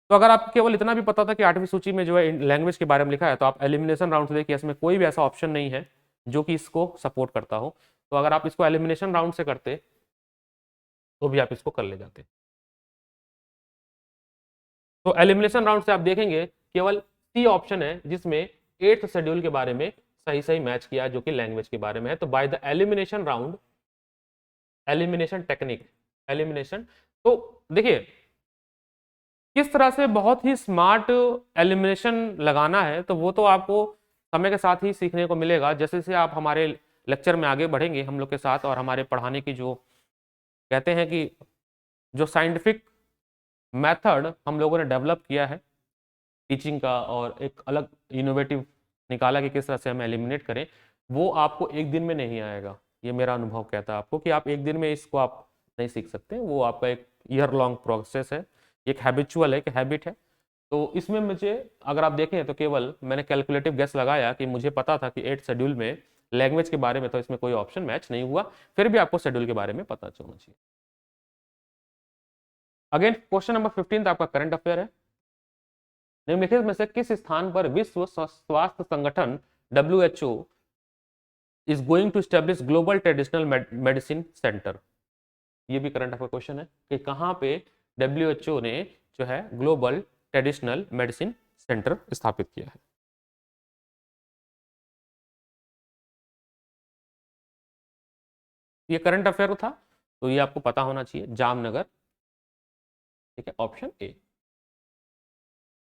तो अगर आपको केवल इतना भी पता था कि 8वीं सूची में जो है लैंग्वेज के बारे में लिखा है, तो आप एलिमिनेशन राउंड से देखिए इसमें कोई भी ऐसा ऑप्शन नहीं है जो कि इसको सपोर्ट करता हो। तो अगर आप इसको एलिमिनेशन राउंड से करते तो भी आप इसको कर ले जाते। तो एलिमिनेशन राउंड से आप देखेंगे केवल सी ऑप्शन है जिसमें 8th शेड्यूल के बारे में सही सही मैच किया, जो कि लैंग्वेज के बारे में है। तो by the elimination round, elimination technique, elimination, तो देखिए किस तरह से बहुत ही स्मार्ट एलिमिनेशन लगाना है, तो वो तो आपको समय के साथ ही सीखने को मिलेगा। जैसे जैसे आप हमारे लेक्चर में आगे बढ़ेंगे हम लोग के साथ, और हमारे पढ़ाने की जो कहते हैं कि जो साइंटिफिक मेथड हम लोगों ने डेवलप किया है टीचिंग का और एक अलग इनोवेटिव निकाला कि किस तरह से हम एलिमिनेट करें, वो आपको एक दिन में नहीं आएगा। ये मेरा अनुभव कहता है आपको कि आप एक दिन में इसको आप नहीं सीख सकते, वो आपका एक ईयर लॉन्ग प्रोसेस है, एक हैबिचुअल है, एक हैबिट है। तो इसमें मुझे अगर आप देखें तो केवल मैंने कैलकुलेटिव गेस लगाया कि मुझे पता था कि 8 शेड्यूल में लैंग्वेज के बारे में तो इसमें कोई ऑप्शन मैच नहीं हुआ, फिर भी आपको शेड्यूल के बारे में पता होना चाहिए। अगेन क्वेश्चन नंबर 15 आपका करंट अफेयर है। निम्नलिखित में से किस स्थान पर विश्व स्वास्थ्य संगठन WHO is going to establish global traditional medicine centre? ये भी करंट अफेयर क्वेश्चन है कि कहां पे WHO ने जो है ग्लोबल ट्रेडिशनल मेडिसिन सेंटर स्थापित किया है। ये करंट अफेयर था तो ये आपको पता होना चाहिए, जामनगर। ठीक है, ऑप्शन ए।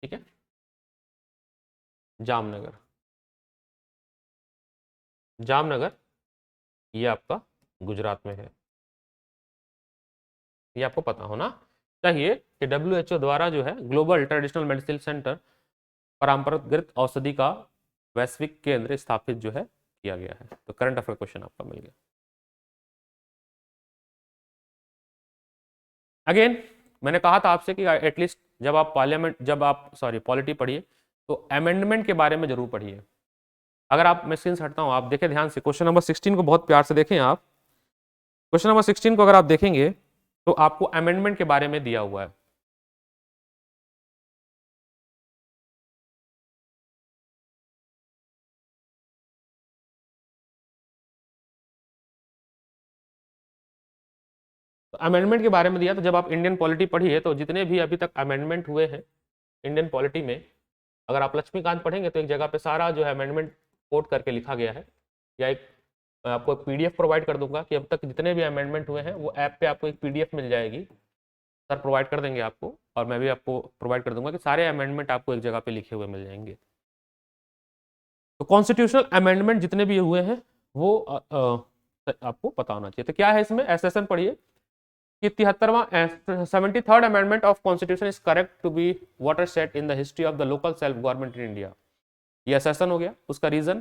ठीक है, जामनगर। जामनगर ये आपका गुजरात में है। ये आपको पता होना चाहिए कि WHO द्वारा जो है ग्लोबल ट्रेडिशनल मेडिसिन सेंटर परंपरागत औषधि का वैश्विक केंद्र स्थापित जो है किया गया है। तो करंट अफेयर क्वेश्चन आपका मिल गया। अगेन मैंने कहा था आपसे कि एटलीस्ट जब आप पॉलिटी पढ़िए तो अमेंडमेंट के बारे में जरूर पढ़िए। अगर आप, मैं स्क्रीन से हटता हूं, आप देखें ध्यान से, क्वेश्चन नंबर 16 को बहुत प्यार से देखें आप। क्वेश्चन नंबर 16 को अगर आप देखेंगे तो आपको अमेंडमेंट के बारे में दिया हुआ है। तो अमेंडमेंट के बारे में दिया, तो जब आप इंडियन पॉलिटी पढ़िए तो जितने भी अभी तक अमेंडमेंट हुए हैं इंडियन पॉलिटी में, अगर आप लक्ष्मीकांत पढ़ेंगे तो एक जगह पे सारा जो है अमेंडमेंट कोट करके लिखा गया है। या एक, मैं आपको एक PDF प्रोवाइड कर दूंगा कि अब तक जितने भी अमेंडमेंट हुए हैं वो ऐप पे आपको एक PDF मिल जाएगी, सर प्रोवाइड कर देंगे आपको, और मैं भी आपको प्रोवाइड कर दूंगा कि सारे अमेंडमेंट आपको एक जगह पे लिखे हुए मिल जाएंगे। तो कॉन्स्टिट्यूशनल अमेंडमेंट जितने भी हुए हैं वो आपको पता होना चाहिए। तो क्या है इसमें, एसेशन पढ़िए कि 73rd amendment of constitution is correct to be watershed in the history of the local self government in India. ये एसेशन हो गया। उसका रीजन,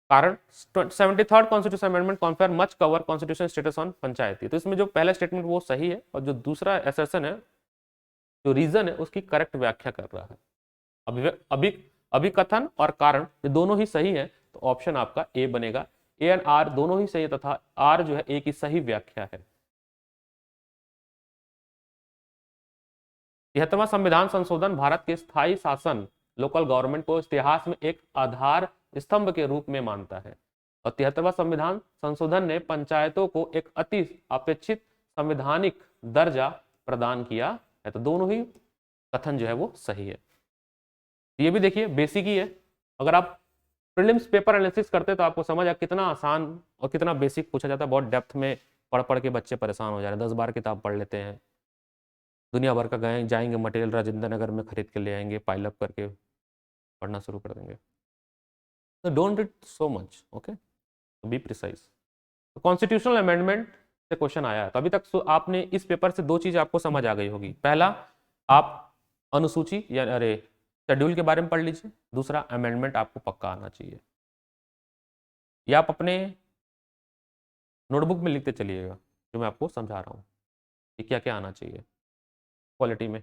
कारण 73rd constitution amendment confer much cover constitution status on Panchayati. तो इसमें जो पहला statement वो सही है और जो दूसरा एसेशन है, जो रीजन है, उसकी करेक्ट व्याख्या कर रहा है। अभी अभिकथन और कारण ये दोनों ही सही है, तो ऑप्शन आपका ए बनेगा। ए एंड आर दोनों ही सही है तथा आर जो है ए की सही व्याख्या है। 73वां संविधान संशोधन भारत के स्थायी शासन लोकल गवर्नमेंट को इतिहास में एक आधार स्तंभ के रूप में मानता है, और 73वां संविधान संशोधन ने पंचायतों को एक अति अपेक्षित संवैधानिक दर्जा प्रदान किया है। तो दोनों ही कथन जो है वो सही है। ये भी देखिए बेसिक ही है। अगर आप प्रीलिम्स पेपर एनालिसिस करते तो आपको समझ आ कितना आसान और कितना बेसिक पूछा जाता है। बहुत डेप्थ में पढ़ पढ़ के बच्चे परेशान हो जा रहे हैं, 10 बार किताब पढ़ लेते हैं, दुनिया भर का गए जाएंगे मटेरियल राजेंद्र नगर में खरीद के ले आएंगे, पाइल अप करके पढ़ना शुरू कर देंगे। तो don't read so much, okay, be precise. तो कॉन्स्टिट्यूशनल अमेंडमेंट से क्वेश्चन आया है, तो अभी तक आपने इस पेपर से दो चीज आपको समझ आ गई होगी। पहला, आप अनुसूची या अरे शेड्यूल के बारे में पढ़ लीजिए। दूसरा, अमेंडमेंट आपको पक्का आना चाहिए, या आप अपने नोटबुक में लिखते चलिएगा जो मैं आपको समझा रहा हूँ कि क्या क्या आना चाहिए क्वालिटी में।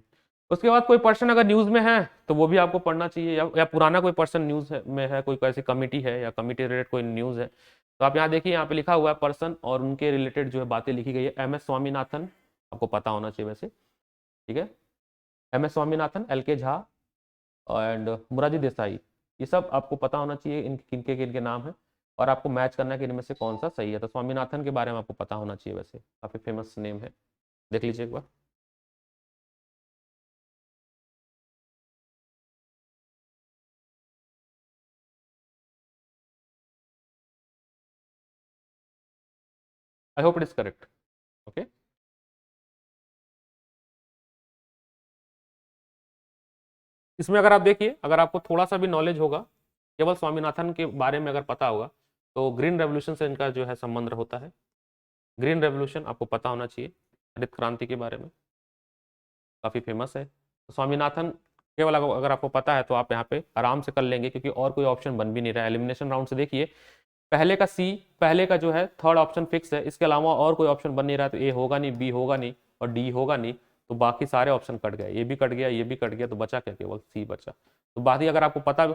उसके बाद कोई पर्सन अगर न्यूज़ में है तो वो भी आपको पढ़ना चाहिए, या पुराना कोई पर्सन न्यूज़ में है, कोई ऐसी कमिटी है या कमिटी रिलेटेड कोई न्यूज़ है, तो आप यहाँ देखिए, यहाँ पे लिखा हुआ है पर्सन और उनके रिलेटेड जो है बातें लिखी गई है। MS स्वामीनाथन, आपको पता होना चाहिए वैसे, ठीक है। MS Swaminathan, LK Jha and Morarji Desai, ये सब आपको पता होना चाहिए किनके नाम है, और आपको मैच करना है कि इनमें से कौन सा सही है। तो स्वामीनाथन के बारे में आपको पता होना चाहिए, वैसे काफ़ी फेमस नेम है, देख लीजिए एक बार। I hope it is correct, okay. इसमें अगर आप देखिए, अगर आपको थोड़ा सा भी नॉलेज होगा, केवल स्वामीनाथन के बारे में अगर पता होगा, तो ग्रीन रेवोल्यूशन से इनका जो है संबंध होता है। ग्रीन रेवोल्यूशन आपको पता होना चाहिए, हरित क्रांति के बारे में काफ़ी फेमस है। स्वामीनाथन केवल अगर आपको पता है तो आप यहाँ पे आराम से कर लेंगे, क्योंकि और कोई ऑप्शन बन भी नहीं रहा है। एलिमिनेशन राउंड से देखिए, पहले का सी, पहले का जो है थर्ड ऑप्शन फिक्स है, इसके अलावा और कोई ऑप्शन बन नहीं रहा, तो ए होगा नहीं, बी होगा नहीं और डी होगा नहीं, तो बाकी सारे ऑप्शन कट गए, ये भी कट गया, ये भी कट गया, तो बचा क्या, केवल सी बचा। तो बाकी अगर आपको पता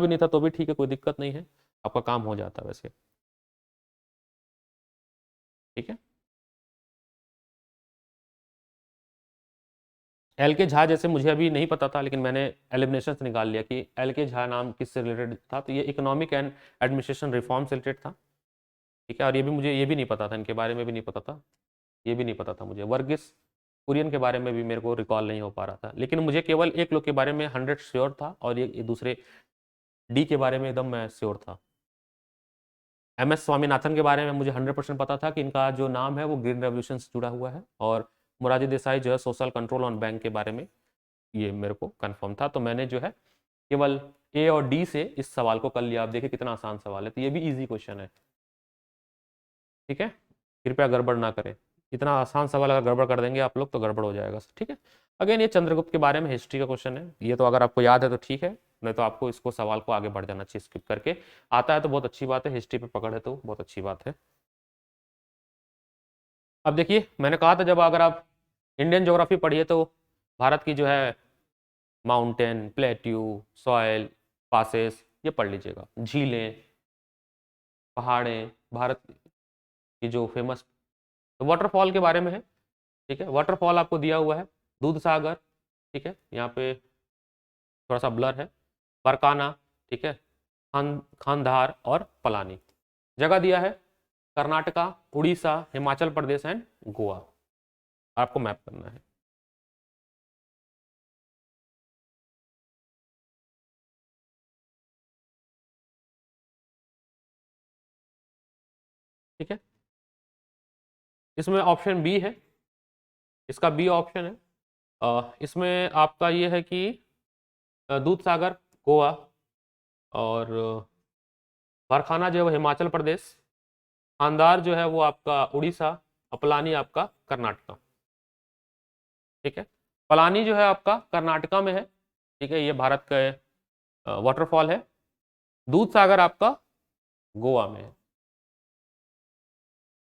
भी नहीं था तो भी ठीक है, कोई दिक्कत नहीं है, आपका काम हो जाता है वैसे। ठीक है, एल के झा जैसे मुझे अभी नहीं पता था, लेकिन मैंने एलिमिनेशन से निकाल लिया कि एल के झा नाम किससे रिलेटेड था, तो ये इकोनॉमिक एंड एडमिनिस्ट्रेशन रिफॉर्म से रिलेटेड था। ठीक है, और ये भी नहीं पता था, इनके बारे में भी नहीं पता था, ये भी नहीं पता था मुझे। वर्गीस कुरियन के बारे में भी मेरे को रिकॉल नहीं हो पा रहा था, लेकिन मुझे केवल एक लोग के बारे में 100 श्योर था, और ये दूसरे डी के बारे में एकदम मैं श्योर था। एम एस स्वामीनाथन के बारे में मुझे 100% पता था कि इनका जो नाम है वो ग्रीन रेवोल्यूशन से जुड़ा हुआ है, और मोरारजी देसाई जो है सोशल कंट्रोल ऑन बैंक के बारे में, ये मेरे को कंफर्म था। तो मैंने जो है केवल ए और डी से इस सवाल को कर लिया। आप देखिए कितना आसान सवाल है, तो ये भी इजी क्वेश्चन है। ठीक है, कृपया गड़बड़ ना करें, इतना आसान सवाल अगर गड़बड़ कर देंगे आप लोग तो गड़बड़ हो जाएगा। ठीक है, अगेन ये चंद्रगुप्त के बारे में हिस्ट्री का क्वेश्चन है, ये तो अगर आपको याद है तो ठीक है, नहीं तो आपको इसको सवाल को आगे बढ़ जाना चाहिए स्किप करके। आता है तो बहुत अच्छी बात है, हिस्ट्री पे पकड़ है तो बहुत अच्छी बात है। अब देखिए, मैंने कहा था जब अगर आप इंडियन ज्योग्राफी पढ़िए तो भारत की जो है माउंटेन, प्लेट्यू, सॉयल, पासेस, ये पढ़ लीजिएगा। झीलें, पहाड़ें, भारत की जो फेमस, तो वाटरफॉल के बारे में है। ठीक है, वाटरफॉल आपको दिया हुआ है, दूध सागर, ठीक है, यहाँ पे थोड़ा सा ब्लर है, बरकाना, ठीक है, खानधार और पलानी। जगह दिया है कर्नाटका, उड़ीसा, हिमाचल प्रदेश एंड गोवा, आपको मैप करना है। ठीक है, इसमें ऑप्शन बी है, इसका बी ऑप्शन है। इसमें आपका ये है कि दूध सागर गोवा, और बरखाना जो है वो हिमाचल प्रदेश, खानदार जो है वो आपका उड़ीसा, और पलानी आपका कर्नाटका। ठीक है, पलानी जो है आपका कर्नाटका में है। ठीक है, ये भारत का वाटरफॉल है। दूध सागर आपका गोवा में है।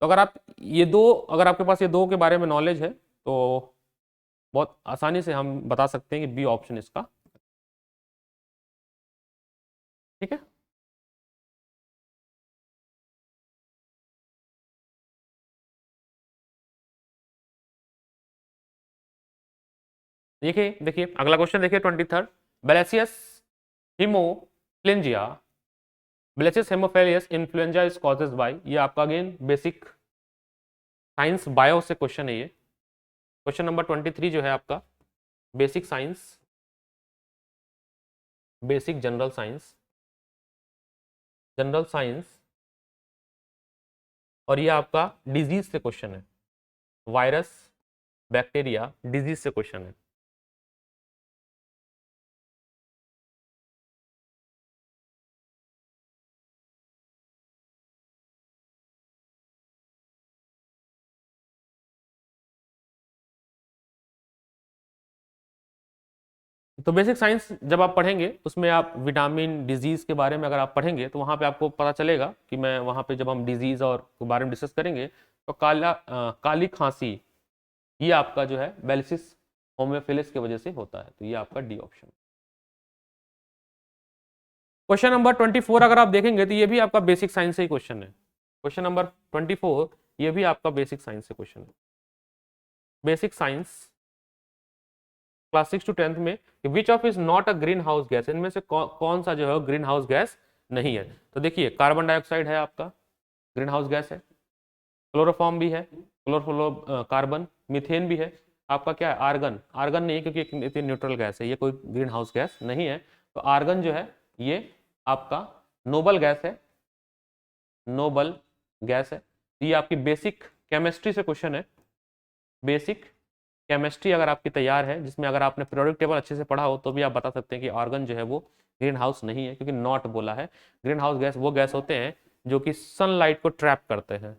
तो अगर आपके पास ये दो के बारे में नॉलेज है तो बहुत आसानी से हम बता सकते हैं कि बी ऑप्शन इसका। ठीक है, देखिए देखिए अगला क्वेश्चन देखिए, 23rd। Bacillus haemophilus influenzae, bacillus haemophilus influenza is causes by, ये आपका अगेन बेसिक साइंस बायो से क्वेश्चन है ये। क्वेश्चन नंबर 23 जो है आपका basic science, basic general science, general science, और ये आपका डिजीज से क्वेश्चन है, वायरस, बैक्टीरिया, डिजीज से क्वेश्चन है। तो बेसिक साइंस जब आप पढ़ेंगे उसमें आप विटामिन, डिजीज के बारे में अगर आप पढ़ेंगे तो वहाँ पे आपको पता चलेगा कि मैं वहाँ पे जब हम डिजीज और के बारे में डिस्कस करेंगे तो काली खांसी, ये आपका जो है बेलिसिस होम्योफिलिस की वजह से होता है, तो ये आपका डी ऑप्शन। क्वेश्चन नंबर 24 अगर आप देखेंगे तो ये भी आपका बेसिक साइंस से ही क्वेश्चन है। क्वेश्चन नंबर 24 ये भी आपका बेसिक साइंस से क्वेश्चन है। Basic science class 6 to 10th में, which of is not a green house gas, इनमें से कौन सा जो है ग्रीन हाउस गैस नहीं है। तो देखिए, कार्बन डाइऑक्साइड है आपका ग्रीन हाउस गैस है, क्लोरोफॉर्म भी है, क्लोरोफ्लोरो कार्बन, मीथेन भी है, आपका क्या है आर्गन, आर्गन नहीं क्योंकि एक न्यूट्रल गैस है, ये कोई ग्रीन हाउस गैस नहीं है। तो आर्गन जो है ये आपका नोबल गैस है, नोबल गैस है। तो ये आपकी बेसिक केमिस्ट्री से क्वेश्चन है। बेसिक केमिस्ट्री अगर आपकी तैयार है, जिसमें अगर आपने पीरियोडिक टेबल अच्छे से पढ़ा हो तो भी आप बता सकते हैं कि आर्गन जो है वो ग्रीन हाउस नहीं है, क्योंकि नॉट बोला है। ग्रीन हाउस गैस वो गैस होते हैं जो कि सनलाइट को ट्रैप करते हैं।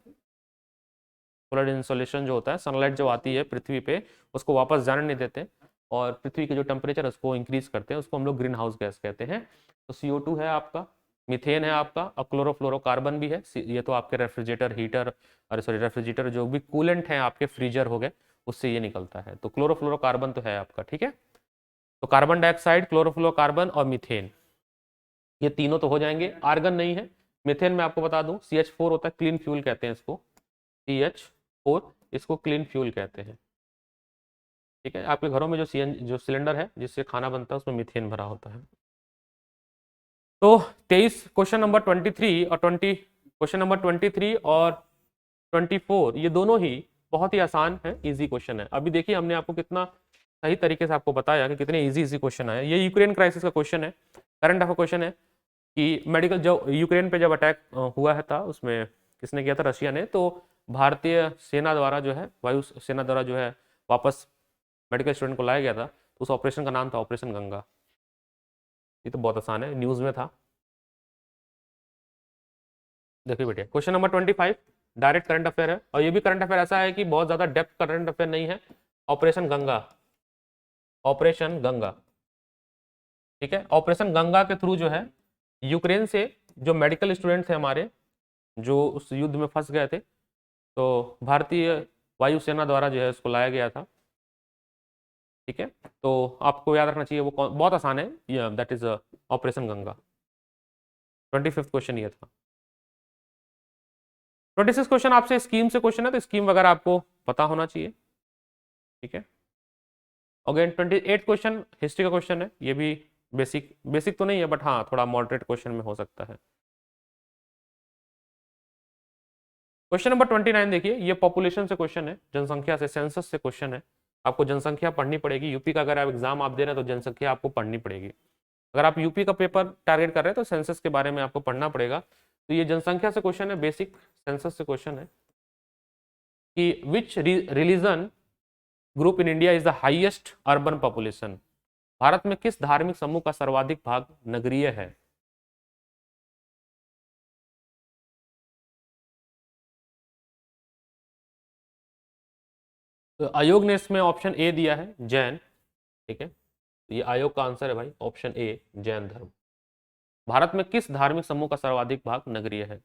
सोलर इंसोलेशन जो होता है, सनलाइट जो आती है पृथ्वी पे उसको वापस जाने नहीं देते और पृथ्वी के जो टेम्परेचर है उसको इंक्रीज करते हैं, उसको हम लोग ग्रीन हाउस गैस कहते हैं। तो CO2 है आपका, मीथेन है आपका, और क्लोरोफ्लोरोकार्बन भी है। ये तो आपके रेफ्रिजरेटर हीटर, अरे सॉरी रेफ्रिजरेटर जो भी कूलेंट है आपके फ्रीजर हो गए उससे ये निकलता है। तो क्लोरोफ्लोरोकार्बन तो है आपका, ठीक है। तो कार्बन डाइऑक्साइड, क्लोरोफ्लोरोकार्बन और मीथेन, ये तीनों तो हो जाएंगे। आर्गन नहीं है। मीथेन में आपको बता दूं CH4 होता है, क्लीन फ्यूल कहते हैं इसको, CH4, इसको क्लीन फ्यूल कहते हैं, ठीक है। आपके घरों में जो जो सिलेंडर है जिससे खाना बनता है उसमें मीथेन भरा होता है। तो 23, क्वेश्चन नंबर 23 और 24 ये दोनों ही बहुत ही आसान है, इजी क्वेश्चन है। अभी देखिए हमने आपको कितना सही तरीके से आपको बताया कि कितने इजी इजी क्वेश्चन आए। ये यूक्रेन क्राइसिस का क्वेश्चन है, करंट अफेयर क्वेश्चन है कि मेडिकल जो यूक्रेन पे जब अटैक हुआ है था उसमें किसने किया था, रशिया ने। तो भारतीय सेना द्वारा जो है, वायु सेना द्वारा जो है वापस मेडिकल स्टूडेंट को लाया गया था। तो उस ऑपरेशन का नाम था ऑपरेशन गंगा। ये तो बहुत आसान है, न्यूज में था। देखिए बेटे question number 25 direct current affair है, और ये भी करंट अफेयर ऐसा है कि बहुत ज्यादा डेप्थ करंट अफेयर नहीं है। ऑपरेशन गंगा, ऑपरेशन गंगा, ठीक है। ऑपरेशन गंगा के थ्रू जो है यूक्रेन से जो मेडिकल स्टूडेंट थे हमारे, जो उस युद्ध में फंस गए थे, तो भारतीय वायुसेना द्वारा जो है उसको लाया गया था, ठीक है। तो आपको याद रखना चाहिए वो बहुत आसान है, that is operation Ganga. 25 question ये था। 26 क्वेश्चन आपसे स्कीम से क्वेश्चन है, तो स्कीम वगैरह आपको पता होना चाहिए, ठीक है। अगेन 28 क्वेश्चन हिस्ट्री का क्वेश्चन है, ये भी बेसिक बेसिक तो नहीं है बट हाँ थोड़ा मॉडरेट क्वेश्चन में हो सकता है। क्वेश्चन नंबर 29 देखिए, ये पॉपुलेशन से क्वेश्चन है, जनसंख्या से, सेंसस से क्वेश्चन है। आपको जनसंख्या पढ़नी पड़ेगी। यूपी का अगर आप एग्जाम आप दे रहे हैं तो जनसंख्या आपको पढ़नी पड़ेगी। अगर आप यूपी का पेपर टारगेट कर रहे हैं तो सेंसस के बारे में आपको पढ़ना पड़ेगा। तो ये जनसंख्या से क्वेश्चन है, बेसिक सेंसस से क्वेश्चन है कि विच religion group in India is the highest urban population. Bharat में किस धार्मिक समूह का सर्वाधिक भाग नगरीय है। तो आयोग ने इसमें ऑप्शन ए दिया है, जैन, ठीक है। तो ये आयोग का आंसर है भाई, ऑप्शन ए, जैन धर्म। भारत में किस धार्मिक समूह का सर्वाधिक भाग नगरीय है,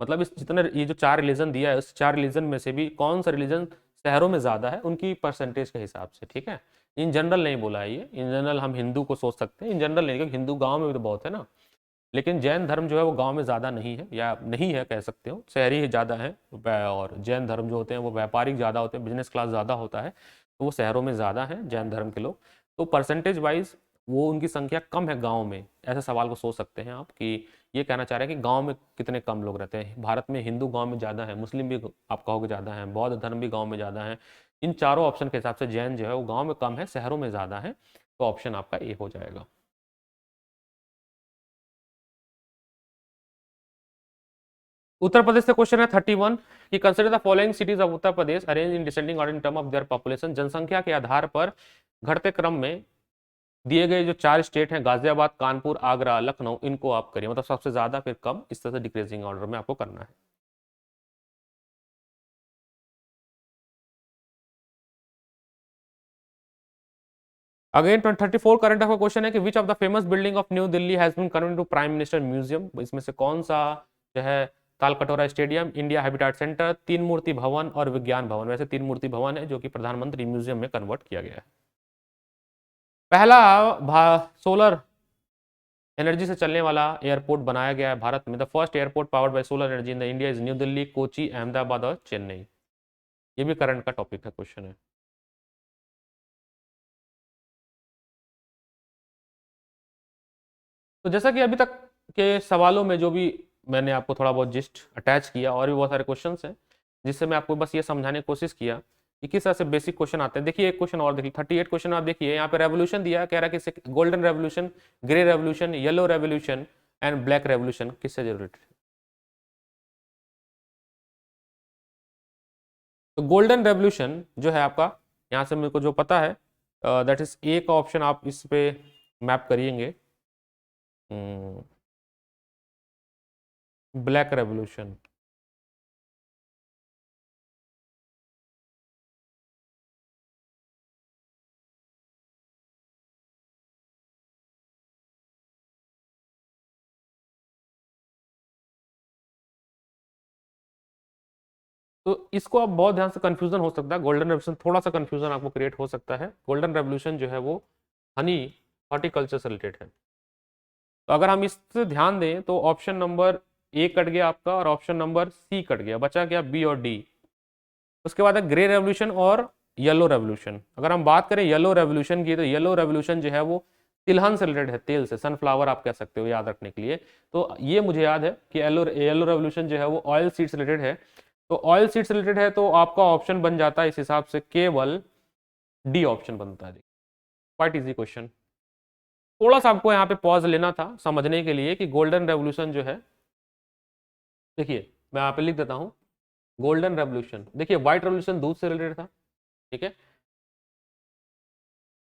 मतलब इस जितने ये जो 4 रिलीजन दिया है उस 4 रिलीजन में से भी कौन सा रिलीजन शहरों में ज्यादा है उनकी परसेंटेज के हिसाब से, ठीक है। इन जनरल नहीं बोला है ये, इन जनरल हम हिंदू को सोच सकते हैं, इन जनरल नहीं, क्योंकि हिंदू गांव में भी तो बहुत है ना। लेकिन जैन धर्म जो है वो गांव में ज़्यादा नहीं है, या नहीं है कह सकते हो, शहरी ही ज़्यादा है। और जैन धर्म जो होते हैं वो व्यापारिक ज़्यादा होते हैं, बिजनेस क्लास ज़्यादा होता है, तो वो शहरों में ज़्यादा है जैन धर्म के लोग। तो परसेंटेज वाइज वो उनकी संख्या कम है गाँव में, ऐसे सवाल को सोच सकते हैं आप कि ये कहना चाह रहे हैं कि गाँव में कितने कम लोग रहते हैं। भारत में हिंदू गाँव में ज़्यादा है, मुस्लिम भी आप कहोगे ज़्यादा है, बौद्ध धर्म भी गाँव में ज़्यादा है। इन चारों ऑप्शन के हिसाब से जैन जो है वो गाँव में कम है, शहरों में ज़्यादा है। तो ऑप्शन आपका ए हो जाएगा। उत्तर प्रदेश से क्वेश्चन है 31 कि consider the following cities of Uttar Pradesh arrange in descending order in term of their population. जनसंख्या के आधार पर घटते क्रम में दिए गए जो 4 स्टेट हैं, गाजियाबाद, कानपुर, आगरा, लखनऊ, इनको आप करिए, मतलब सबसे ज्यादा फिर कम, इस तरह से डिक्रीजिंग ऑर्डर में आपको करना है। अगेन 34 करंट अफेयर क्वेश्चन है कि which of the famous building of New Delhi has been converted to prime minister museum. इसमें से कौन सा जो है, Talkatora stadium, India habitat centre, Teen Murti भवन और विज्ञान भवन। वैसे तीन मूर्ति भवन है जो कि प्रधानमंत्री म्यूजियम में कन्वर्ट किया गया है। पहला सोलर एनर्जी से चलने वाला एयरपोर्ट बनाया गया है भारत में। The first airport powered by solar energy in the India is new Delhi, Kochi, Ahmedabad और चेन्नई। ये भी करंट का टॉपिक है, क्वेश्चन है। तो जैसा कि अभी तक के सवालों में जो भी मैंने आपको थोड़ा बहुत जिस्ट अटैच किया, और भी बहुत सारे क्वेश्चंस हैं जिससे मैं आपको बस ये समझाने की कोशिश किया कि किस तरह से बेसिक क्वेश्चन आते हैं। देखिए एक क्वेश्चन और देखिए, 38 क्वेश्चन आप देखिए, यहाँ पे रेवोल्यूशन दिया, कह रहा है कि golden revolution, grey revolution, yellow revolution and black revolution किससे रिलेटेड है। तो गोल्डन रेवोल्यूशन जो है आपका, यहाँ से मेरे को जो पता है, दैट इज ए का ऑप्शन आप इस पे मैप करिएंगे, ब्लैक रेवोल्यूशन। तो इसको आप बहुत ध्यान से, कंफ्यूजन हो सकता है, गोल्डन रेवोल्यूशन थोड़ा सा कंफ्यूजन आपको क्रिएट हो सकता है। गोल्डन रेवोल्यूशन जो है वो हनी हॉर्टिकल्चर से रिलेटेड है। तो अगर हम इससे ध्यान दें तो ऑप्शन नंबर ए कट गया आपका और ऑप्शन नंबर सी कट गया, बचा क्या बी और डी। उसके बाद है ग्रे रेवोल्यूशन और येलो रेवोल्यूशन। अगर हम बात करें येलो रेवोल्यूशन की, तो येलो रेवोल्यूशन जो है वो तिलहन से रिलेटेड है, तेल से, सनफ्लावर आप कह सकते हो याद रखने के लिए। तो ये मुझे याद है कि येलो येलो रेवोल्यूशन जो है वो ऑयल सीड से रिलेटेड है। तो ऑयल सीड से रिलेटेड है तो आपका ऑप्शन बन जाता है इस हिसाब से केवल डी ऑप्शन बनता है। Quite easy question. थोड़ा सा आपको यहाँ पे पॉज लेना था समझने के लिए कि गोल्डन रेवोल्यूशन जो है, देखिए मैं यहाँ पे लिख देता हूँ। गोल्डन रेवोल्यूशन, देखिए व्हाइट रेवोल्यूशन दूध से रिलेटेड था, ठीक है।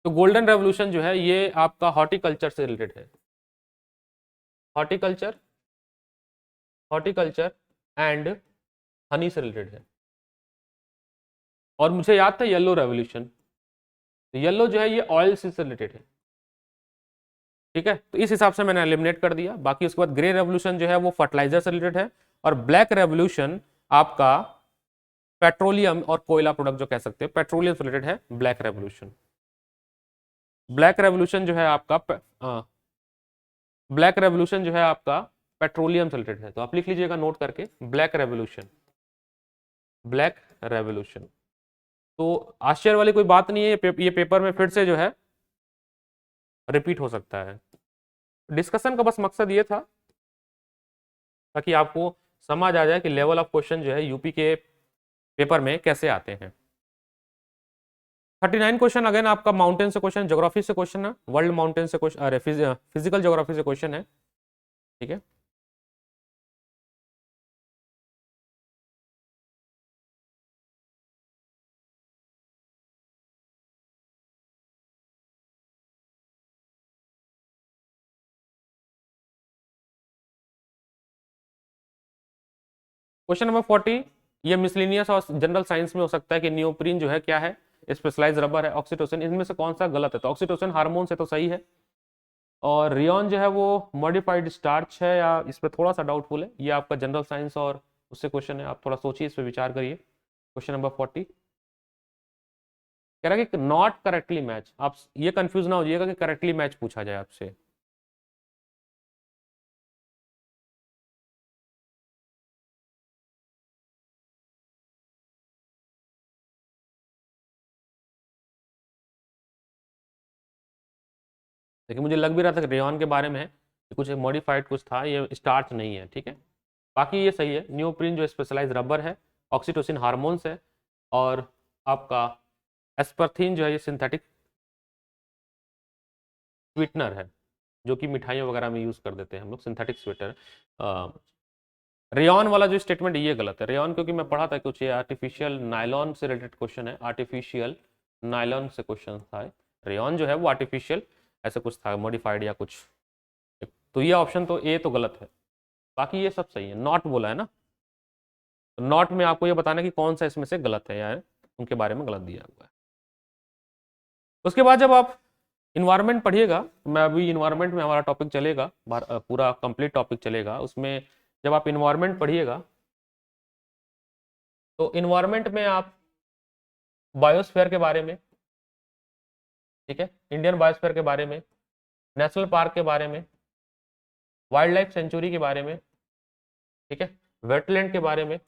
तो गोल्डन रेवोल्यूशन जो है ये आपका हॉर्टिकल्चर से रिलेटेड है। हॉर्टिकल्चर, हॉर्टिकल्चर एंड हनी से रिलेटेड है। और मुझे याद था येलो रेवोल्यूशन, तो येलो जो है ये ऑयल से रिलेटेड है, ठीक है। तो इस हिसाब से मैंने एलिमिनेट कर दिया। बाकी उसके बाद ग्रे रेवोल्यूशन जो है वो फर्टिलाइजर से रिलेटेड है, और ब्लैक रेवोल्यूशन आपका पेट्रोलियम और कोयला प्रोडक्ट जो कह सकते हैं, पेट्रोलियम से रिलेटेड है ब्लैक रेवोल्यूशन। ब्लैक रेवोल्यूशन जो है आपका ब्लैक रेवोल्यूशन जो है आपका पेट्रोलियम से रिलेटेड है। तो आप लिख लीजिएगा नोट करके, ब्लैक रेवोल्यूशन, ब्लैक रेवोल्यूशन। तो आश्चर्य वाली कोई बात नहीं है, ये पेपर में फिर से जो है रिपीट हो सकता है। डिस्कशन का बस मकसद ये था ताकि आपको समझ आ जाए कि लेवल ऑफ क्वेश्चन जो है यूपी के पेपर में कैसे आते हैं। 39 क्वेश्चन अगेन आपका माउंटेन से क्वेश्चन, ज्योग्राफी से क्वेश्चन है, वर्ल्ड माउंटेन से क्वेश्चन, अरे फिजिकल ज्योग्राफी से क्वेश्चन है, ठीक है। क्वेश्चन नंबर 40, ये मिसलिनियस और जनरल साइंस में हो सकता है कि नियोप्रीन जो है क्या है, स्पेशलाइज रबर है, ऑक्सीटोसिन, इनमें से कौन सा गलत है। तो ऑक्सीटोसिन हार्मोन से तो सही है, और रियोन जो है वो मॉडिफाइड स्टार्च है, या इस पर थोड़ा सा डाउटफुल है। ये आपका जनरल साइंस और उससे क्वेश्चन है, आप थोड़ा सोचिए, इस पर विचार करिए। क्वेश्चन नंबर 40 कह रहा है कि नॉट करेक्टली मैच। आप ये कंफ्यूज ना हो जाइएगा कि करेक्टली मैच पूछा जाए आपसे। लेकिन मुझे लग भी रहा था कि रेयॉन के बारे में है कि कुछ मॉडिफाइड कुछ था, ये स्टार्च नहीं है, ठीक है। बाकी ये सही है, नियोप्रीन जो स्पेशलाइज रबर है, ऑक्सीटोसिन हार्मोन्स है, और आपका एस्परथीन जो है ये सिंथेटिक स्वीटनर है, जो कि मिठाइयों वगैरह में यूज़ कर देते हैं हम लोग, सिंथेटिक स्वीटनर। रेयॉन वाला जो स्टेटमेंट ये गलत है। रेयॉन क्योंकि मैं पढ़ा था कुछ ये आर्टिफिशियल नायलॉन से रिलेटेड क्वेश्चन है, आर्टिफिशियल नायलॉन से क्वेश्चन था। रेयॉन जो है वो आर्टिफिशियल ऐसे कुछ था, मॉडिफाइड या कुछ। तो ये ऑप्शन तो ए तो गलत है, बाकी ये सब सही है। नॉट बोला है ना, तो नॉट में आपको ये बताना कि कौन सा इसमें से गलत है या उनके बारे में गलत दिया हुआ है। उसके बाद जब आप इन्वायरमेंट पढ़िएगा, मैं अभी इन्वायरमेंट में हमारा टॉपिक चलेगा, पूरा कंप्लीट टॉपिक चलेगा उसमें। जब आप इन्वायरमेंट पढ़िएगा तो इन्वायरमेंट में आप बायोस्फीयर के बारे में, ठीक है, इंडियन बायोस्फीयर के बारे में, नेशनल पार्क के बारे में, वाइल्ड लाइफ सेंचुरी के बारे में, ठीक है, वेटलैंड के बारे में,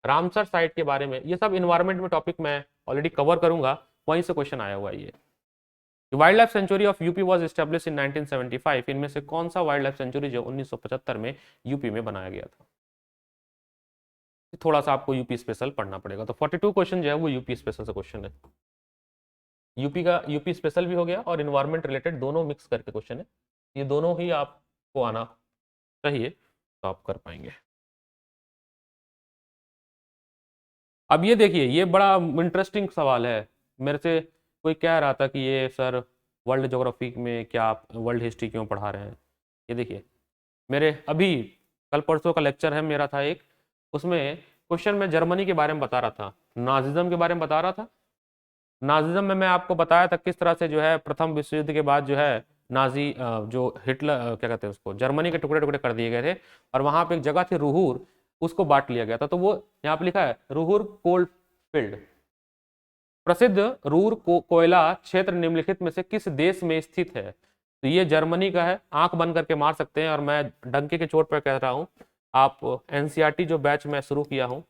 रामसर साइट के बारे में, ये सब इन्वायरमेंट में टॉपिक मैं ऑलरेडी कवर करूंगा। वहीं से क्वेश्चन आया हुआ है ये, wild life sanctuary of UP was establish in 1975। इनमें से कौन सा वाइल्ड लाइफ सेंचुरी जो 1975 में यूपी में बनाया गया था। थोड़ा सा आपको यूपी स्पेशल पढ़ना पड़ेगा। तो 42 क्वेश्चन जो है वो यूपी स्पेशल से क्वेश्चन है। यूपी का यूपी स्पेशल भी हो गया और इन्वायरमेंट रिलेटेड दोनों मिक्स करके क्वेश्चन है। ये दोनों ही आपको आना चाहिए तो आप कर पाएंगे। अब ये देखिए, ये बड़ा इंटरेस्टिंग सवाल है। मेरे से कोई कह रहा था कि ये सर वर्ल्ड ज्योग्राफी में क्या आप वर्ल्ड हिस्ट्री क्यों पढ़ा रहे हैं। ये देखिए, मेरे अभी कल परसों का लेक्चर है मेरा था एक, उसमें क्वेश्चन में जर्मनी के बारे में बता रहा था, नाजिज्म के बारे में बता रहा था। नाजिज्म में मैं आपको बताया था किस तरह से जो है प्रथम विश्व युद्ध के बाद जो है नाजी जो हिटलर क्या कहते हैं उसको, जर्मनी के टुकड़े टुकड़े कर दिए गए थे। और वहां पे एक जगह थी रुहूर, उसको बांट लिया गया था। तो वो यहाँ पे लिखा है रुहुर कोल फील्ड। प्रसिद्ध रूर कोयला क्षेत्र निम्नलिखित में से किस देश में स्थित है? तो ये जर्मनी का है, आंख बंद करके मार सकते हैं। और मैं डंके के चोट पर कह रहा हूं, आप एनसीईआरटी जो बैच मैं शुरू किया हूं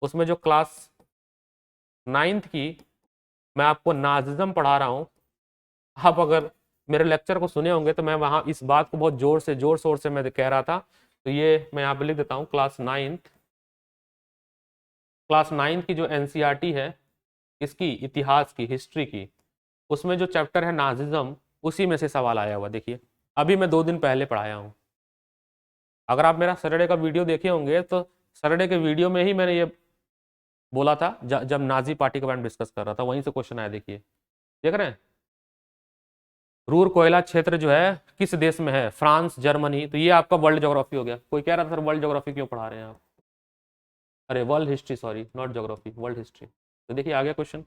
उसमें जो क्लास 9th की मैं आपको नाजिज्म पढ़ा रहा हूं, आप अगर मेरे लेक्चर को सुने होंगे तो मैं वहां इस बात को बहुत जोर शोर से मैं कह रहा था। तो ये मैं यहाँ पे लिख देता हूँ, क्लास 9th की जो एनसीईआरटी है इसकी, इतिहास की, हिस्ट्री की, उसमें जो चैप्टर है नाजिज्म, उसी में से सवाल आया हुआ। देखिए अभी मैं 2 दिन पहले पढ़ाया हूँ। अगर आप मेरा सैटरडे का वीडियो देखे होंगे तो सैटरडे के वीडियो में ही मैंने ये बोला था, जब नाजी पार्टी के बारे में डिस्कस कर रहा था, वहीं से क्वेश्चन आया। देखिए देख रहे हैं, रूर कोयला क्षेत्र जो है किस देश में है? France, Germany. तो ये आपका वर्ल्ड ज्योग्राफी हो गया। कोई कह रहा था सर वर्ल्ड ज्योग्राफी क्यों पढ़ा रहे हैं आप? अरे world history, sorry not geography, world history. तो देखिए आ गया क्वेश्चन।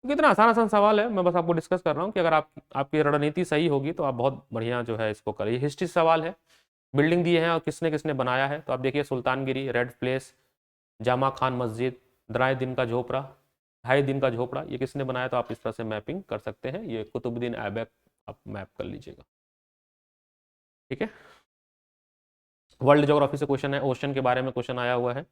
कितना आसान आसान सवाल है, मैं बस आपको डिस्कस कर रहा हूँ कि अगर आपकी रणनीति सही होगी तो आप बहुत बढ़िया जो है इसको करिए। हिस्ट्री सवाल है, बिल्डिंग दिए हैं और किसने किसने बनाया है। तो आप देखिए सुल्तानगिरी, रेड प्लेस, जामा खान मस्जिद, ढाई दिन का झोपड़ा, 2.5 दिन का झोपड़ा, ये किसने बनाया? तो आप इस तरह से मैपिंग कर सकते हैं। ये कुतुबुद्दीन ऐबक आप मैप कर लीजिएगा, ठीक है। वर्ल्ड ज्योग्राफी से क्वेश्चन है, ओशन के बारे में क्वेश्चन आया हुआ है।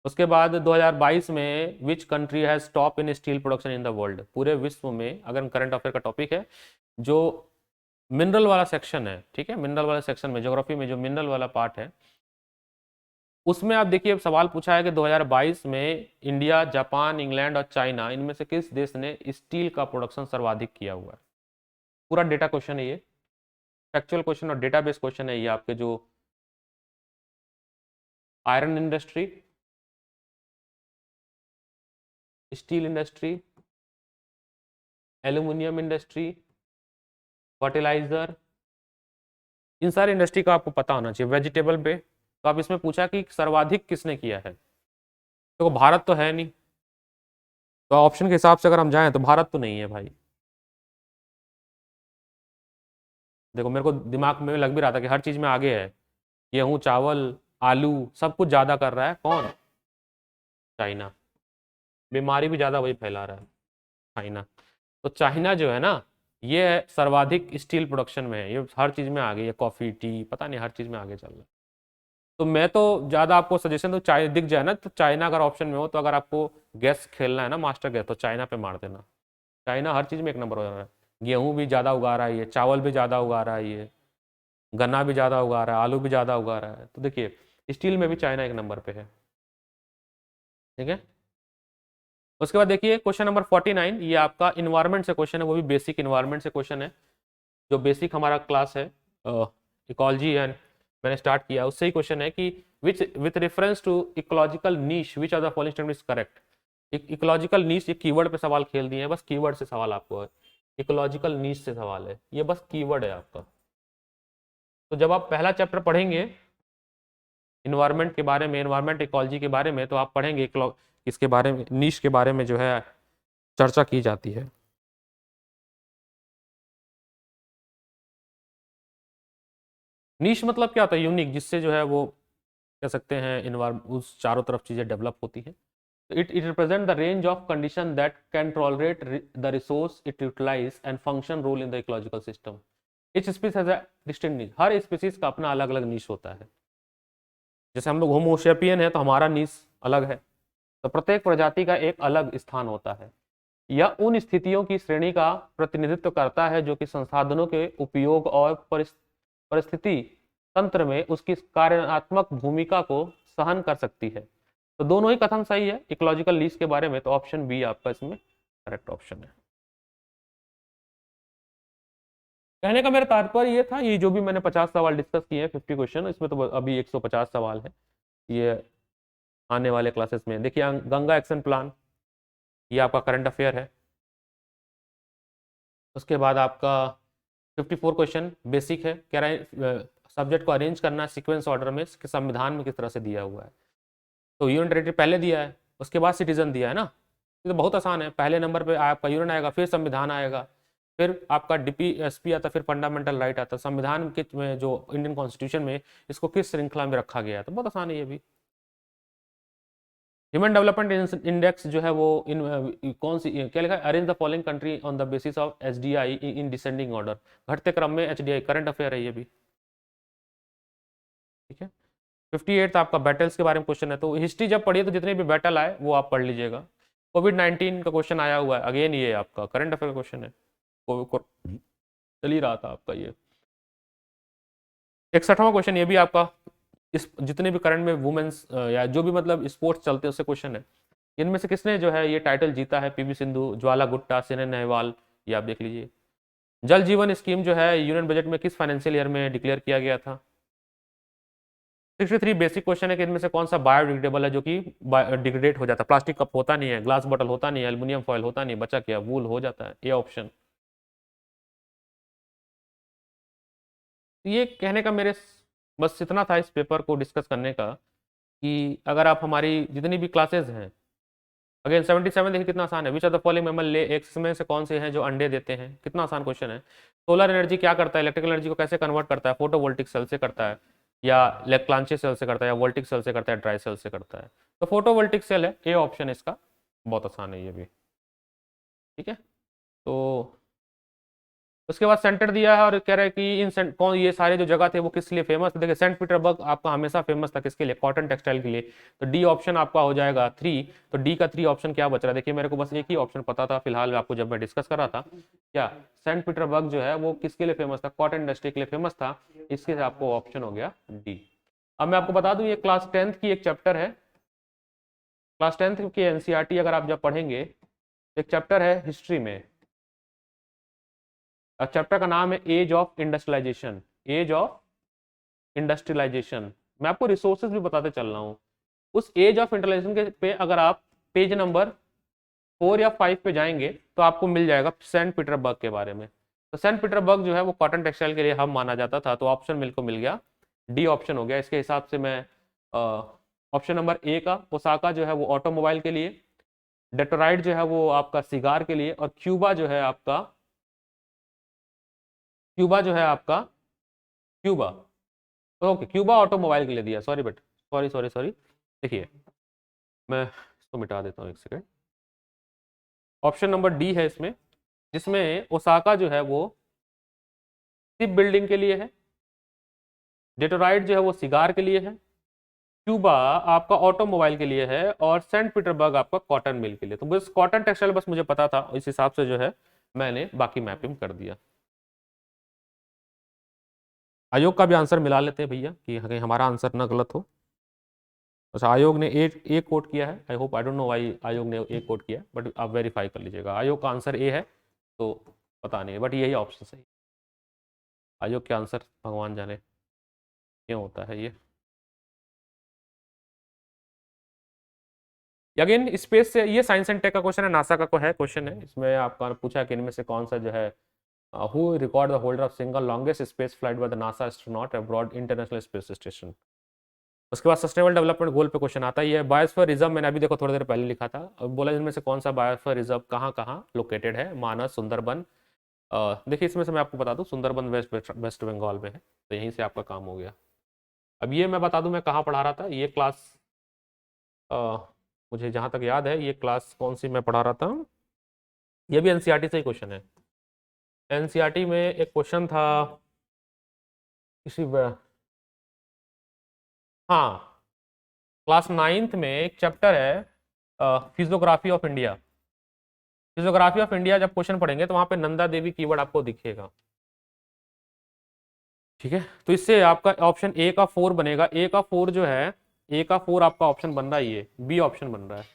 उसके बाद 2022 में which country has top in steel production in the world? पूरे विश्व में, अगर करंट अफेयर का टॉपिक है, जो मिनरल वाला सेक्शन है, ठीक है, मिनरल वाला सेक्शन में ज्योग्राफी में जो मिनरल वाला पार्ट है उसमें आप देखिए सवाल पूछा है कि 2022 में इंडिया, जापान, इंग्लैंड और चाइना, इनमें से किस देश ने स्टील का प्रोडक्शन सर्वाधिक किया हुआ है? पूरा डेटा क्वेश्चन है ये, फैक्चुअल क्वेश्चन और डेटाबेस क्वेश्चन है ये। आपके जो iron industry, steel industry, aluminium industry, fertilizer, इन सारी इंडस्ट्री का आपको पता होना चाहिए। वेजिटेबल पे तो आप इसमें पूछा कि सर्वाधिक किसने किया है, तो भारत तो है नहीं। तो ऑप्शन के हिसाब से अगर हम जाएं तो भारत तो नहीं है भाई। देखो मेरे को दिमाग में लग भी रहा था कि हर चीज में आगे है, गेहूं, चावल, आलू, सब कुछ ज्यादा कर रहा है कौन? चाइना। बीमारी भी ज्यादा वही फैला रहा है, चाइना। तो चाइना जो है ना, ये सर्वाधिक स्टील प्रोडक्शन में है, ये हर चीज में आगे, ये कॉफी, टी, पता नहीं हर चीज में आगे चल रहा है। तो मैं तो ज्यादा आपको सजेशन तो चाय दिख जाए ना, तो चाइना अगर ऑप्शन में हो, तो अगर आपको गैस खेलना है ना, मास्टर गैस, तो चाइना पे मार देना। चाइना हर चीज में 1 नंबर हो रहा है। गेहूं भी ज्यादा उगा रहा है ये, चावल भी ज्यादा उगा रहा है ये, गन्ना भी ज्यादा उगा रहा है, आलू भी ज्यादा उगा रहा है। तो देखिए स्टील में भी चाइना 1 नंबर पे है, ठीक है। उसके बाद देखिए क्वेश्चन नंबर 49, ये आपका इन्वायरमेंट से क्वेश्चन है, वो भी बेसिक इन्वायरमेंट से क्वेश्चन है। जो बेसिक हमारा क्लास है इकोलॉजी एंड मैंने स्टार्ट किया, उससे ही क्वेश्चन है कि which with reference to ecological niche which of the following statement is correct. Ecological niche, ये कीवर्ड पे सवाल खेल दिए हैं, बस कीवर्ड से सवाल आपको है, इकोलॉजिकल नीश से सवाल है, ये बस कीवर्ड है आपका। तो जब आप पहला चैप्टर पढ़ेंगे इन्वायरमेंट के बारे में, इन्वायरमेंट इकोलॉजी के बारे में, तो आप पढ़ेंगे इसके बारे में, नीश के बारे में जो है चर्चा की जाती है। नीश मतलब क्या होता है? यूनिक, जिससे जो है वो कह सकते हैं इन्वायरमेंट, उस चारों तरफ चीजें डेवलप होती हैं। It represents the range of condition that can tolerate the resource it utilize and function role in the ecological system. Each species has a distinct niche. Her species का अपना अलग अलग नीश होता है। जैसे हम लोग होमो सेपियन है तो हमारा नीश अलग है, तो प्रत्येक प्रजाति का एक अलग स्थान होता है। यह उन स्थितियों की श्रेणी का प्रतिनिधित्व करता है जो कि संसाधनों के उपयोग और परिस्थिति तंत्र में उसकी कार्यात्मक भूमिका को सहन कर सकती है। तो दोनों ही कथन सही है इकोलॉजिकल नीश के बारे में, तो ऑप्शन बी आपका इसमें करेक्ट ऑप्शन है। कहने का मेरा तात्पर्य ये था, ये जो भी मैंने 50 सवाल डिस्कस किए हैं, 50 क्वेश्चन, इसमें तो अभी 150 सवाल है। ये आने वाले क्लासेस में देखिए, गंगा एक्शन प्लान, ये आपका करंट अफेयर है। उसके बाद आपका 54 क्वेश्चन बेसिक है, कह रहे हैं सब्जेक्ट को अरेंज करना सीक्वेंस ऑर्डर में संविधान में किस तरह से दिया हुआ है। तो यूनियन टेरिटरी पहले दिया है, उसके बाद सिटीजन दिया है ना, ये तो बहुत आसान है। पहले नंबर पे आपका यूनियन आएगा, फिर संविधान आएगा, फिर आपका DPSP आता, फिर फंडामेंटल राइट आता। संविधान के में जो इंडियन कॉन्स्टिट्यूशन में इसको किस श्रृंखला में रखा गया है, तो बहुत आसान है ये भी। ह्यूमन डेवलपमेंट इंडेक्स जो है वो कौन सी क्या लिखा है, arrange the following country on the basis of SDI in descending order, घटते क्रम में HDI, करंट अफेयर है ये भी, ठीक है। 58 आपका बैटल्स के बारे में क्वेश्चन है, तो हिस्ट्री जब पढ़िए तो जितने भी बैटल आए वो आप पढ़ लीजिएगा। कोविड-19 का क्वेश्चन आया हुआ है, अगेन ये आपका करंट अफेयर क्वेश्चन है, चल ही रहा था आपका ये। 61वां क्वेश्चन ये भी आपका, इस जितने भी करंट में वुमेन्स या जो भी मतलब स्पोर्ट्स चलते हैं उससे क्वेश्चन है। इनमें से किसने जो है ये टाइटल जीता है, PV सिंधु, ज्वाला गुट्टा, साइना नेहवाल, ये आप देख लीजिए। जल जीवन स्कीम जो है यूनियन बजट में किस फाइनेंशियल ईयर में डिक्लेयर किया गया था। 63 बेसिक क्वेश्चन है कि इनमें से कौन सा बायोडिग्रेडेबल है जो कि डिग्रेडेट हो जाता है। प्लास्टिक कप होता नहीं है, ग्लास बॉटल होता नहीं है, एल्यूमिनियम फॉयल होता नहीं, बचा क्या, वूल हो जाता है, ये ऑप्शन। ये कहने का मेरे बस इतना था इस पेपर को डिस्कस करने का, कि अगर आप हमारी जितनी भी क्लासेज हैं, अगेन 77 देखिए कितना आसान है, which are the following mammal lay eggs में से कौन से हैं जो अंडे देते हैं, कितना आसान क्वेश्चन है। सोलर एनर्जी क्या करता है, इलेक्ट्रिकल एनर्जी को कैसे कन्वर्ट करता है, फोटोवोल्टिक सेल से करता है, या प्लांचे सेल से करता है, या वोल्टिक सेल से करता है, ड्राई सेल से करता है, तो फोटोवोल्टिक सेल है, ए ऑप्शन इसका, बहुत आसान है ये भी, ठीक है। तो उसके बाद सेंटर दिया है और कह रहा है कि कौन ये सारे जो जगह थे वो किस लिए फेमस थे। देखिए सेंट पीटर्सबर्ग आपका हमेशा फेमस था किसके लिए, कॉटन टेक्सटाइल के लिए, तो डी ऑप्शन आपका हो जाएगा 3। तो डी का 3 ऑप्शन क्या बच रहा है, देखिए मेरे को बस एक ही ऑप्शन पता था फिलहाल आपको जब मैं डिस्कस कर रहा था, क्या सेंट पीटर्सबर्ग जो है वो किसके लिए फेमस था, कॉटन इंडस्ट्री के लिए फेमस था, इसके आपको ऑप्शन हो गया डी। अब मैं आपको बता दूं ये क्लास 10th की एक चैप्टर है, क्लास 10th की NCERT अगर आप जब पढ़ेंगे, एक चैप्टर है हिस्ट्री में, चैप्टर का नाम है age of industrialisation, age of industrialisation. मैं आपको रिसोर्सेज भी बताते चल रहा हूँ। उस एज ऑफ इंडस्ट्रियलाइजेशन के पे अगर आप पेज नंबर 4 या 5 पे जाएंगे तो आपको मिल जाएगा सेंट पीटर्सबर्ग के बारे में। तो सेंट पीटर्सबर्ग जो है वो कॉटन टेक्सटाइल के लिए हब माना जाता था, तो ऑप्शन मिल को मिल गया, डी ऑप्शन हो गया। इसके हिसाब से मैं ऑप्शन नंबर ए का ओसाका जो है वो ऑटोमोबाइल के लिए, डेट्रॉइट जो है वो आपका सिगार के लिए, और क्यूबा जो है आपका, क्यूबा जो है आपका, क्यूबा, ओके क्यूबा ऑटोमोबाइल के लिए दिया, sorry but sorry sorry sorry, देखिए मैं इसको मिटा देता हूँ एक सेकेंड। ऑप्शन नंबर डी है इसमें, जिसमें ओसाका जो है वो शिप बिल्डिंग के लिए है, डेट्रॉइट जो है वो सिगार के लिए है, क्यूबा आपका ऑटोमोबाइल के लिए है, और सेंट पीटर्सबर्ग आपका कॉटन मिल के लिए। तो बस कॉटन टेक्सटाइल बस मुझे पता था, इस हिसाब से जो है मैंने बाकी मैपिंग कर दिया। आयोग का भी आंसर मिला लेते हैं भैया कि कहीं हमारा आंसर ना गलत हो। अच्छा आयोग ने ए कोट किया है, I hope, I don't know why आयोग ने ए कोट किया, बट आप वेरीफाई कर लीजिएगा। आयोग का आंसर ए है, तो पता नहीं, बट यही ऑप्शन सही, आयोग के आंसर भगवान जाने क्यों होता है ये। अगेन स्पेस से, ये साइंस एंड टेक का क्वेश्चन है, नासा का है क्वेश्चन है, इसमें आपका पूछा कि इनमें से कौन सा जो है who record the holder of single longest space flight by the NASA astronaut abroad international space station. उसके बाद सस्टेनेबल डेवलपमेंट गोल पे क्वेश्चन आता है, ये बायोस्फीयर रिजर्व मैंने अभी देखो थोड़ी देर पहले लिखा था, अब बोला इनमें से कौन सा बायोस्फीयर रिजर्व कहाँ कहाँ लोकेटेड है, मानस, सुंदरबन। देखिए इसमें से मैं आपको बता दूं सुंदरबन वेस्ट बंगाल में है, तो यहीं से आपका काम हो गया। अब ये मैं बता दूं मैं कहाँ पढ़ा रहा था, ये क्लास मुझे जहाँ तक याद है ये क्लास कौन सी मैं पढ़ा रहा था, ये भी NCERT से ही क्वेश्चन है। NCERT में एक क्वेश्चन था किसी हाँ, क्लास 9th में एक चैप्टर है physiography of India. Physiography of India जब क्वेश्चन पढ़ेंगे तो वहां पे नंदा देवी कीवर्ड आपको दिखेगा, ठीक है। तो इससे आपका ऑप्शन ए का 4 बनेगा, ए का 4 जो है, ए का 4 आपका ऑप्शन बन रहा है, ये बी ऑप्शन बन रहा है,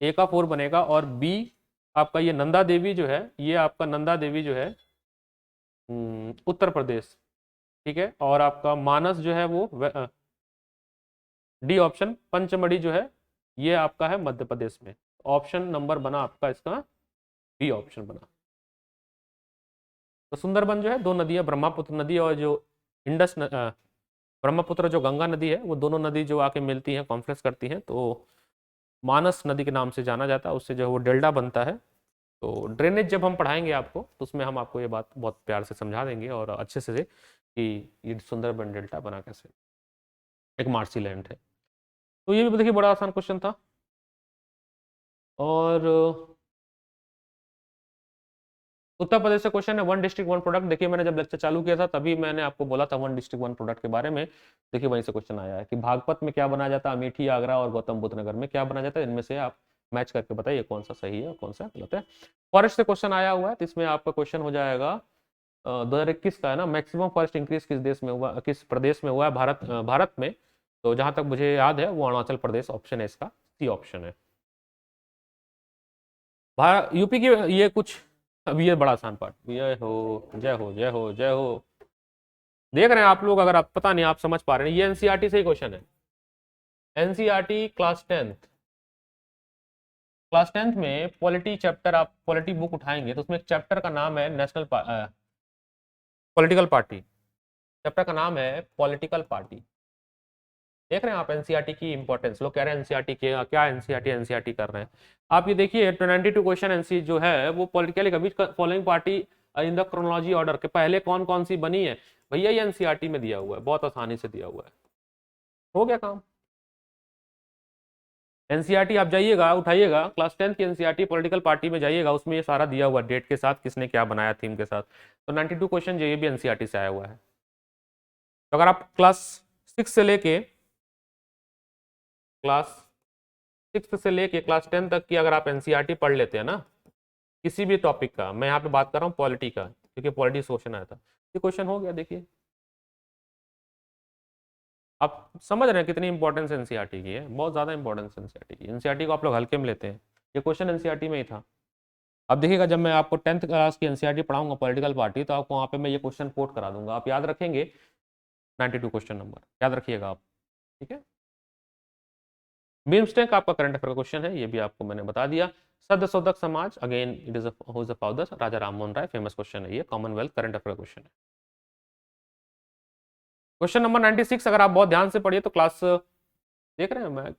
ए का 4 बनेगा, और बी आपका ये नंदा देवी जो है, ये आपका नंदा देवी जो है उत्तर प्रदेश, ठीक है। और आपका मानस जो है वो डी ऑप्शन पंचमढ़ी जो है ये आपका है मध्य प्रदेश में। ऑप्शन नंबर बना आपका इसका बी ऑप्शन बना। तो सुंदरबन जो है दो नदियां, ब्रह्मपुत्र नदी और जो इंडस ब्रह्मपुत्र जो गंगा नदी है, वो दोनों नदी जो आके मिलती हैं, कॉन्फ्लेक्स करती हैं, तो मानस नदी के नाम से जाना जाता है, उससे जो है वो डेल्टा बनता है। तो ड्रेनेज जब हम पढ़ाएंगे आपको तो उसमें हम आपको ये बात बहुत प्यार से समझा देंगे और अच्छे से कि ये सुंदरबन डेल्टा बना कैसे, एक मार्सी लैंड है। तो ये भी देखिए बड़ा आसान क्वेश्चन था। और उत्तर प्रदेश से क्वेश्चन है, वन डिस्ट्रिक्ट वन प्रोडक्ट। देखिए मैंने जब लेक्चर चालू किया था तभी मैंने आपको बोला था वन डिस्ट्रिक्ट वन प्रोडक्ट के बारे में। देखिए वहीं से क्वेश्चन आया है कि बागपत में क्या बनाया जाता है, अमेठी, आगरा और गौतम बुद्ध नगर में क्या बनाया जाता है, इनमें से आप मैच करके बताइए कौन सा सही है और कौन सा गलत है। फॉरेस्ट से क्वेश्चन आया हुआ है तो इसमें आपका क्वेश्चन हो जाएगा 2021 का है ना, मैक्सिमम फॉरेस्ट इंक्रीज किस देश में हुआ, किस प्रदेश में हुआ है भारत में। तो जहां तक मुझे याद है वो अरुणाचल प्रदेश ऑप्शन है, इसका सी ऑप्शन है। यूपी की ये कुछ, अब ये बड़ा आसान पार्ट, जय हो जय हो जय हो जय हो। देख रहे हैं आप लोग, अगर आप पता नहीं आप समझ पा रहे हैं, ये एनसीईआरटी से ही क्वेश्चन है। एनसीईआरटी क्लास टेंथ में पॉलिटी चैप्टर, आप पॉलिटी बुक उठाएंगे तो उसमें एक चैप्टर का नाम है नेशनल पॉलिटिकल पार्टी। चैप्टर का नाम है पॉलिटिकल पार्टी। देख रहे हैं आप एनसीईआरटी की इंपॉर्टेंस, लोग कह रहे हैं एनसीईआरटी के क्या, एनसीईआरटी कर रहे हैं। आप ये देखिए 92 क्वेश्चन एनसी जो है वो पॉलिटिकली कभी following party in the chronology order के पहले कौन कौन सी बनी है, भैया ये एनसीईआरटी में दिया हुआ है, बहुत आसानी से दिया हुआ है, हो गया काम। एनसीईआरटी आप जाइएगा उठाइएगा, क्लास 10 की एनसीईआरटी पॉलिटिकल पार्टी में जाइएगा, उसमें ये सारा दिया हुआ डेट के साथ, किसने क्या बनाया थीम के साथ। तो 92 क्वेश्चन जो ये भी एनसीईआरटी से आया हुआ है। तो अगर आप क्लास 6 से लेके क्लास 10 तक की अगर आप एनसीईआरटी पढ़ लेते हैं ना किसी भी टॉपिक का, मैं यहाँ पे बात कर रहा हूँ पॉलिटी का क्योंकि पॉलिटी क्वेश्चन आया था, ये क्वेश्चन हो गया। देखिए आप समझ रहे हैं कितनी इंपॉर्टेंस एनसीईआरटी की है, बहुत ज्यादा इंपॉर्टेंस एनसीईआरटी की। एनसीईआरटी को आप लोग हल्के में लेते हैं, ये क्वेश्चन एनसीईआरटी में ही था। अब देखिएगा जब मैं आपको 10th क्लास की एनसीईआरटी पढ़ाऊंगा पॉलिटिकल पार्टी, तो आपको वहाँ पे मैं ये क्वेश्चन कोट करा दूंगा, आप याद रखेंगे 92 क्वेश्चन नंबर याद रखिएगा आप, ठीक है। बिम्स्टेक आपका करंट अफेयर का क्वेश्चन है, ये भी आपको मैंने बता दिया। Sad Shodhak Samaj, again it is who is the founder, Raja Ram Mohan Roy, famous question है ये, कॉमनवेल्थ करंट अफेयर क्वेश्चन है। क्वेश्चन नंबर 96 अगर आप बहुत ध्यान से पढ़िए तो क्लास देख रहे हैं मैं,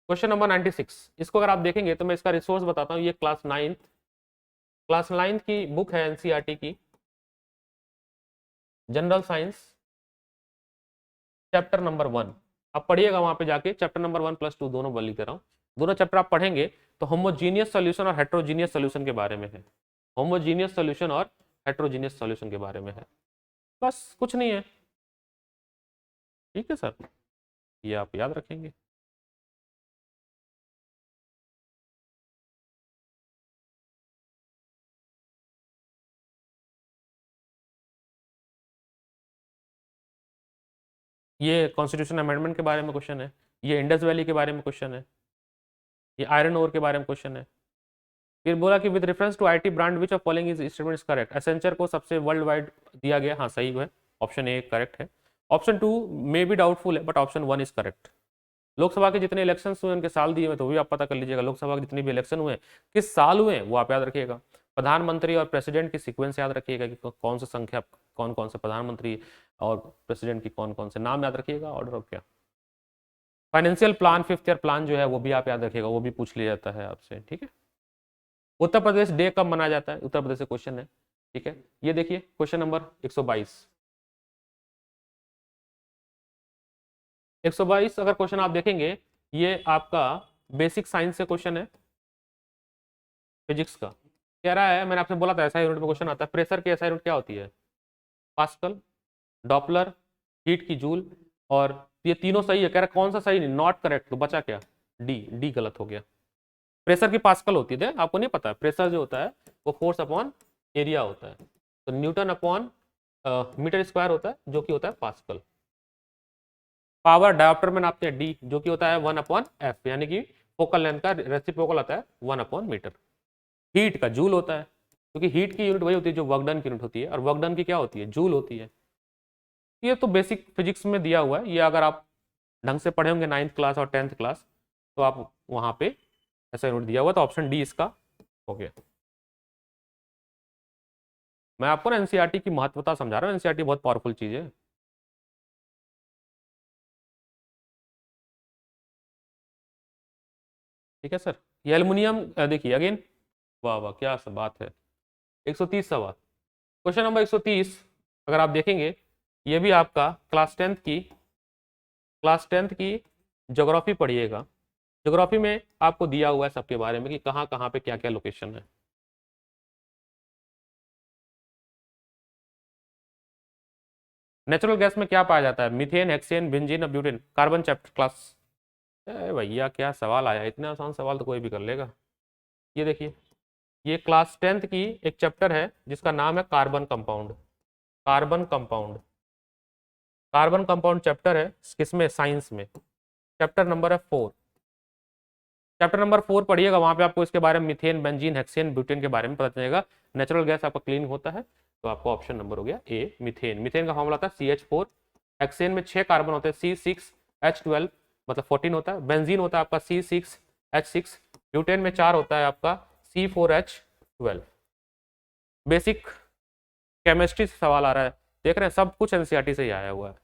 क्वेश्चन नंबर 96 इसको अगर आप देखेंगे तो मैं इसका रिसोर्स बताता हूँ। ये क्लास नाइन्थ की बुक है एनसीईआरटी की, जनरल साइंस चैप्टर नंबर 1। आप पढ़िएगा वहां पे जाके, चैप्टर नंबर 1+2 दोनों बोल लिख दे रहा हूँ, दोनों चैप्टर आप पढ़ेंगे तो होमोजीनियस सॉल्यूशन और हेट्रोजीनियस सॉल्यूशन के बारे में है। होमोजीनियस सॉल्यूशन और हेट्रोजीनियस सॉल्यूशन के बारे में है, बस कुछ नहीं है, ठीक है सर, ये आप याद रखेंगे। ये कॉन्स्टिट्यूशन अमेंडमेंट के बारे में क्वेश्चन है, ये इंडस वैली के बारे में क्वेश्चन है, ये आयरन ओर के बारे में क्वेश्चन है। फिर बोला कि with reference to IT brand which of following is statement is correct. Accenture को सबसे वर्ल्ड वाइड दिया गया, हाँ सही है, ऑप्शन ए करेक्ट है। ऑप्शन 2 मे बी डाउटफुल है but option 1 is correct. Lok Sabha के जितने इलेक्शन हुए उनके साल दिए हुए तो भी आप पता कर लीजिएगा, लोकसभा के जितने भी इलेक्शन हुए किस साल हुए वो आप याद रखिएगा। प्रधानमंत्री और प्रेसिडेंट की सीक्वेंस याद रखिएगा कि कौन सा संख्या, कौन कौन से प्रधानमंत्री और प्रेसिडेंट की कौन कौन से नाम याद रखिएगा, ऑर्डर ऑफ क्या। Financial plan, 5th year plan जो है वो भी आप याद रखिएगा, वो भी पूछ लिया जाता है आपसे, ठीक है। उत्तर प्रदेश डे कब मनाया जाता है, उत्तर प्रदेश से क्वेश्चन है, ठीक है। ये देखिए क्वेश्चन नंबर 122, 122 अगर क्वेश्चन आप देखेंगे, ये आपका बेसिक साइंस से क्वेश्चन है, फिजिक्स का। कह रहा है, मैंने आपसे बोला था ऐसा यूनिट में क्वेश्चन आता है, प्रेशर की ऐसा यूनिट क्या होती है, पास्कल, डॉपलर, हीट की जूल, और ये तीनों सही है। कह रहा है कौन सा सही नहीं, नॉट करेक्ट, तो बचा क्या, डी, डी गलत हो गया। प्रेशर की पास्कल होती है, आपको नहीं पता है, प्रेशर जो होता है वो फोर्स अपॉन एरिया होता है, तो न्यूटन अपॉन मीटर स्क्वायर होता है जो कि होता है पास्कल। पावर डायोप्टर में नापते हैं, डी, जो कि होता है 1/f, यानी कि फोकल लेंथ का रेसिप्रोकल आता है 1/मीटर। हीट का जूल होता है, क्योंकि हीट की यूनिट वही होती है जो वर्क डन की यूनिट होती है, और वर्क डन की क्या होती है, जूल होती है। ये तो बेसिक फिजिक्स में दिया हुआ है, ये अगर आप ढंग से पढ़े होंगे 9th क्लास और 10th क्लास तो आप वहां पे ऐसा यूनिट दिया हुआ, तो ऑप्शन डी इसका हो गया। मैं आपको ना एनसीईआरटी की महत्वता समझा रहा हूँ, एनसीईआरटी बहुत पावरफुल चीज है, ठीक है सर। ये एल्युमिनियम देखिए अगेन, वाह वाह क्या सब बात है। 130 सवाल, क्वेश्चन नंबर 130 अगर आप देखेंगे, ये भी आपका क्लास टेंथ की ज्योग्राफी पढ़िएगा। ज्योग्राफी में आपको दिया हुआ है सबके बारे में कि कहाँ कहाँ पे क्या क्या लोकेशन है। नेचुरल गैस में क्या पाया जाता है? मीथेन, हेक्सेन, बेंजीन और ब्यूटेन। Carbon chapter class. भैया क्या सवाल आया, इतना आसान सवाल तो कोई भी कर लेगा। ये देखिए, ये क्लास टेंथ की एक चैप्टर है जिसका नाम है carbon compound. Carbon compound, carbon compound chapter है किसमें? साइंस में। चैप्टर नंबर है 4। चैप्टर नंबर 4 पढ़िएगा, वहां पे आपको इसके बारे में मीथेन, बेंजीन, हेक्सेन, ब्यूटेन के बारे में पता चलेगा। नेचुरल गैस आपका क्लीन होता है, तो आपका ऑप्शन नंबर हो गया ए मीथेन। मीथेन का फॉर्मूला था CH4। हेक्सेन में 6 कार्बन होते हैं, C6H12 मतलब 14 होता है। बेंजीन होता है आपका C6H6। ब्यूटेन में 4 होता है आपका C4H12। बेसिक केमिस्ट्री से सवाल आ रहा है, देख रहे हैं सब कुछ एनसीईआरटी से ही आया हुआ है।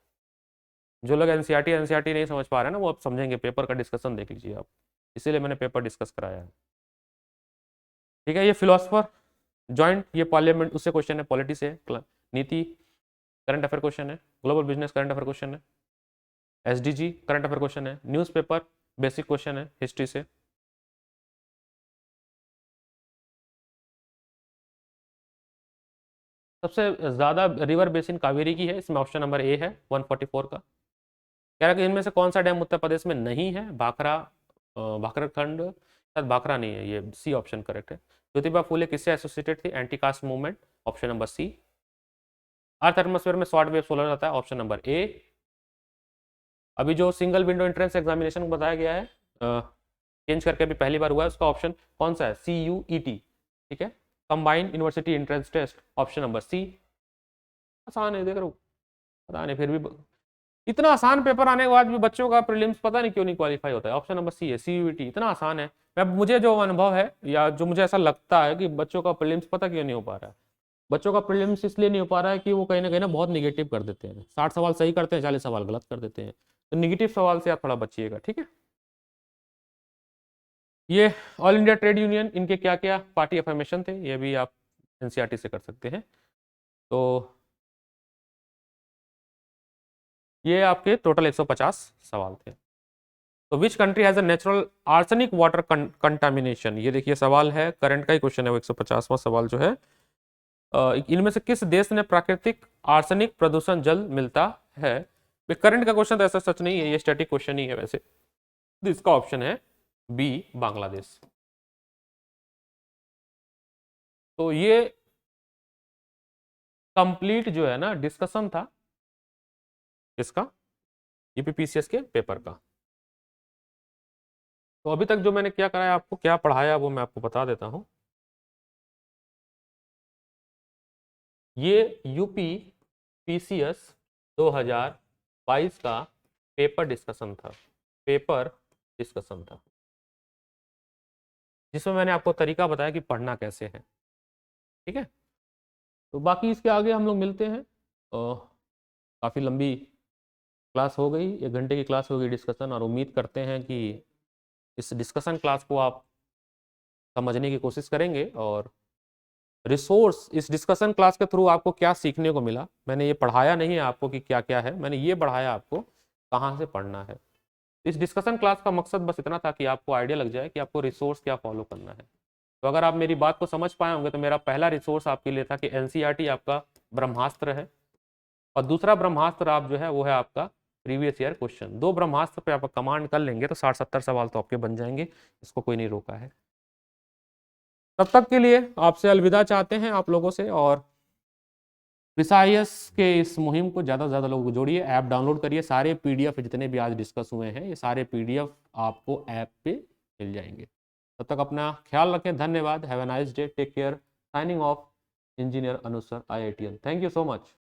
जो लोग एनसीईआरटी नहीं समझ पा रहे हैं ना, वो अब समझेंगे। पेपर का डिस्कशन देख लीजिए आप, इसीलिए मैंने पेपर डिस्कस कराया है। ठीक है, ये फिलोसफर जॉइंट, ये पार्लियामेंट उससे क्वेश्चन है, पॉलिटी से, नीति करंट अफेयर क्वेश्चन है, global business current affair question है, SDG करंट अफेयर क्वेश्चन है, न्यूज़पेपर बेसिक क्वेश्चन है हिस्ट्री से। सबसे ज्यादा रिवर बेसिन कावेरी की है, इसमें ऑप्शन नंबर ए है 144 का। कह रहा है कि इनमें से कौन सा डैम उत्तर प्रदेश में नहीं है? भाखरा, भाखराखंड, शायद भाखरा नहीं है, ये सी ऑप्शन करेक्ट है। ज्योतिबा फूले किससे एसोसिएटेड थी? Anti caste movement, option number C. Earth atmosphere में शॉर्ट वेव सोलर आता है, ऑप्शन नंबर ए। अभी जो सिंगल विंडो एंट्रेंस एग्जामिनेशन बताया गया है, चेंज करके अभी पहली बार हुआ है, उसका ऑप्शन कौन सा है? CUET। ठीक है, combined university entrance test, option number C. आसान है, देख रहे हो, पता नहीं फिर भी इतना आसान पेपर आने के बाद भी बच्चों का प्रीलिम्स पता नहीं क्यों नहीं क्वालिफाई होता है। ऑप्शन नंबर सी है, CUET। इतना आसान है, मैं मुझे जो अनुभव है या जो मुझे ऐसा लगता है कि बच्चों का प्रीलिम्स पता क्यों नहीं हो पा रहा है। बच्चों का प्रीलिम्स इसलिए नहीं हो पा रहा है कि वो कहीं ना बहुत निगेटिव कर देते हैं। 60 सवाल सही करते हैं, 40 सवाल गलत कर देते हैं। तो निगेटिव सवाल से आप थोड़ा बचिएगा, ठीक है। ये ऑल इंडिया ट्रेड यूनियन, इनके क्या क्या पार्टी अफर्मेशन थे, ये भी आप एनसीईआरटी से कर सकते हैं। तो ये आपके टोटल 150 सवाल थे। तो which country has a natural arsenic water contamination? ये देखिए सवाल है, करंट का ही क्वेश्चन है वो, 150वां सवाल जो है। इनमें से किस देश में प्राकृतिक आर्सेनिक प्रदूषण जल मिलता है? करंट का क्वेश्चन तो ऐसा सच नहीं है, ये स्टैटिक क्वेश्चन ही है वैसे। तो इसका ऑप्शन है बी, बांग्लादेश। तो ये कंप्लीट जो है ना डिस्कशन था इसका, यूपीपीसीएस के पेपर का। तो अभी तक जो मैंने क्या कराया, आपको क्या पढ़ाया, वो मैं आपको बता देता हूं। ये यूपी पीसीएस 2022 का पेपर डिस्कशन था, पेपर डिस्कशन था, जिसमें मैंने आपको तरीका बताया कि पढ़ना कैसे है। ठीक है, तो बाकी इसके आगे हम लोग मिलते हैं। काफ़ी लंबी क्लास हो गई, 1 घंटे की क्लास हो गई डिस्कशन, और उम्मीद करते हैं कि इस डिस्कशन क्लास को आप समझने की कोशिश करेंगे। और रिसोर्स, इस डिस्कशन क्लास के थ्रू आपको क्या सीखने को मिला, मैंने ये पढ़ाया नहीं है आपको कि क्या क्या है, मैंने ये पढ़ाया आपको कहाँ से पढ़ना है। इस डिस्कशन क्लास का मकसद बस इतना था कि आपको आइडिया लग जाए कि आपको रिसोर्स क्या फॉलो करना है। तो अगर आप मेरी बात को समझ पाए होंगे, तो मेरा पहला रिसोर्स आपके लिए था कि एनसीईआरटी आपका ब्रह्मास्त्र है, और दूसरा ब्रह्मास्त्र आप जो है वो है आपका प्रीवियस ईयर क्वेश्चन। 2 ब्रह्मास्त्र पे आप कमांड कर लेंगे तो 60-70 सवाल तो आपके बन जाएंगे, इसको कोई नहीं रोका है। तब तक के लिए आपसे अलविदा चाहते हैं आप लोगों से, और प्रिसाइस के इस मुहिम को ज़्यादा से ज़्यादा लोग जोड़िए, ऐप डाउनलोड करिए। सारे पीडीएफ जितने भी आज डिस्कस हुए हैं, ये सारे पीडीएफ आपको ऐप पे मिल जाएंगे। तब तक अपना ख्याल रखें, धन्यवाद, have a nice day, take care, signing off, engineer Anuj sir, IITN। Thank you so much.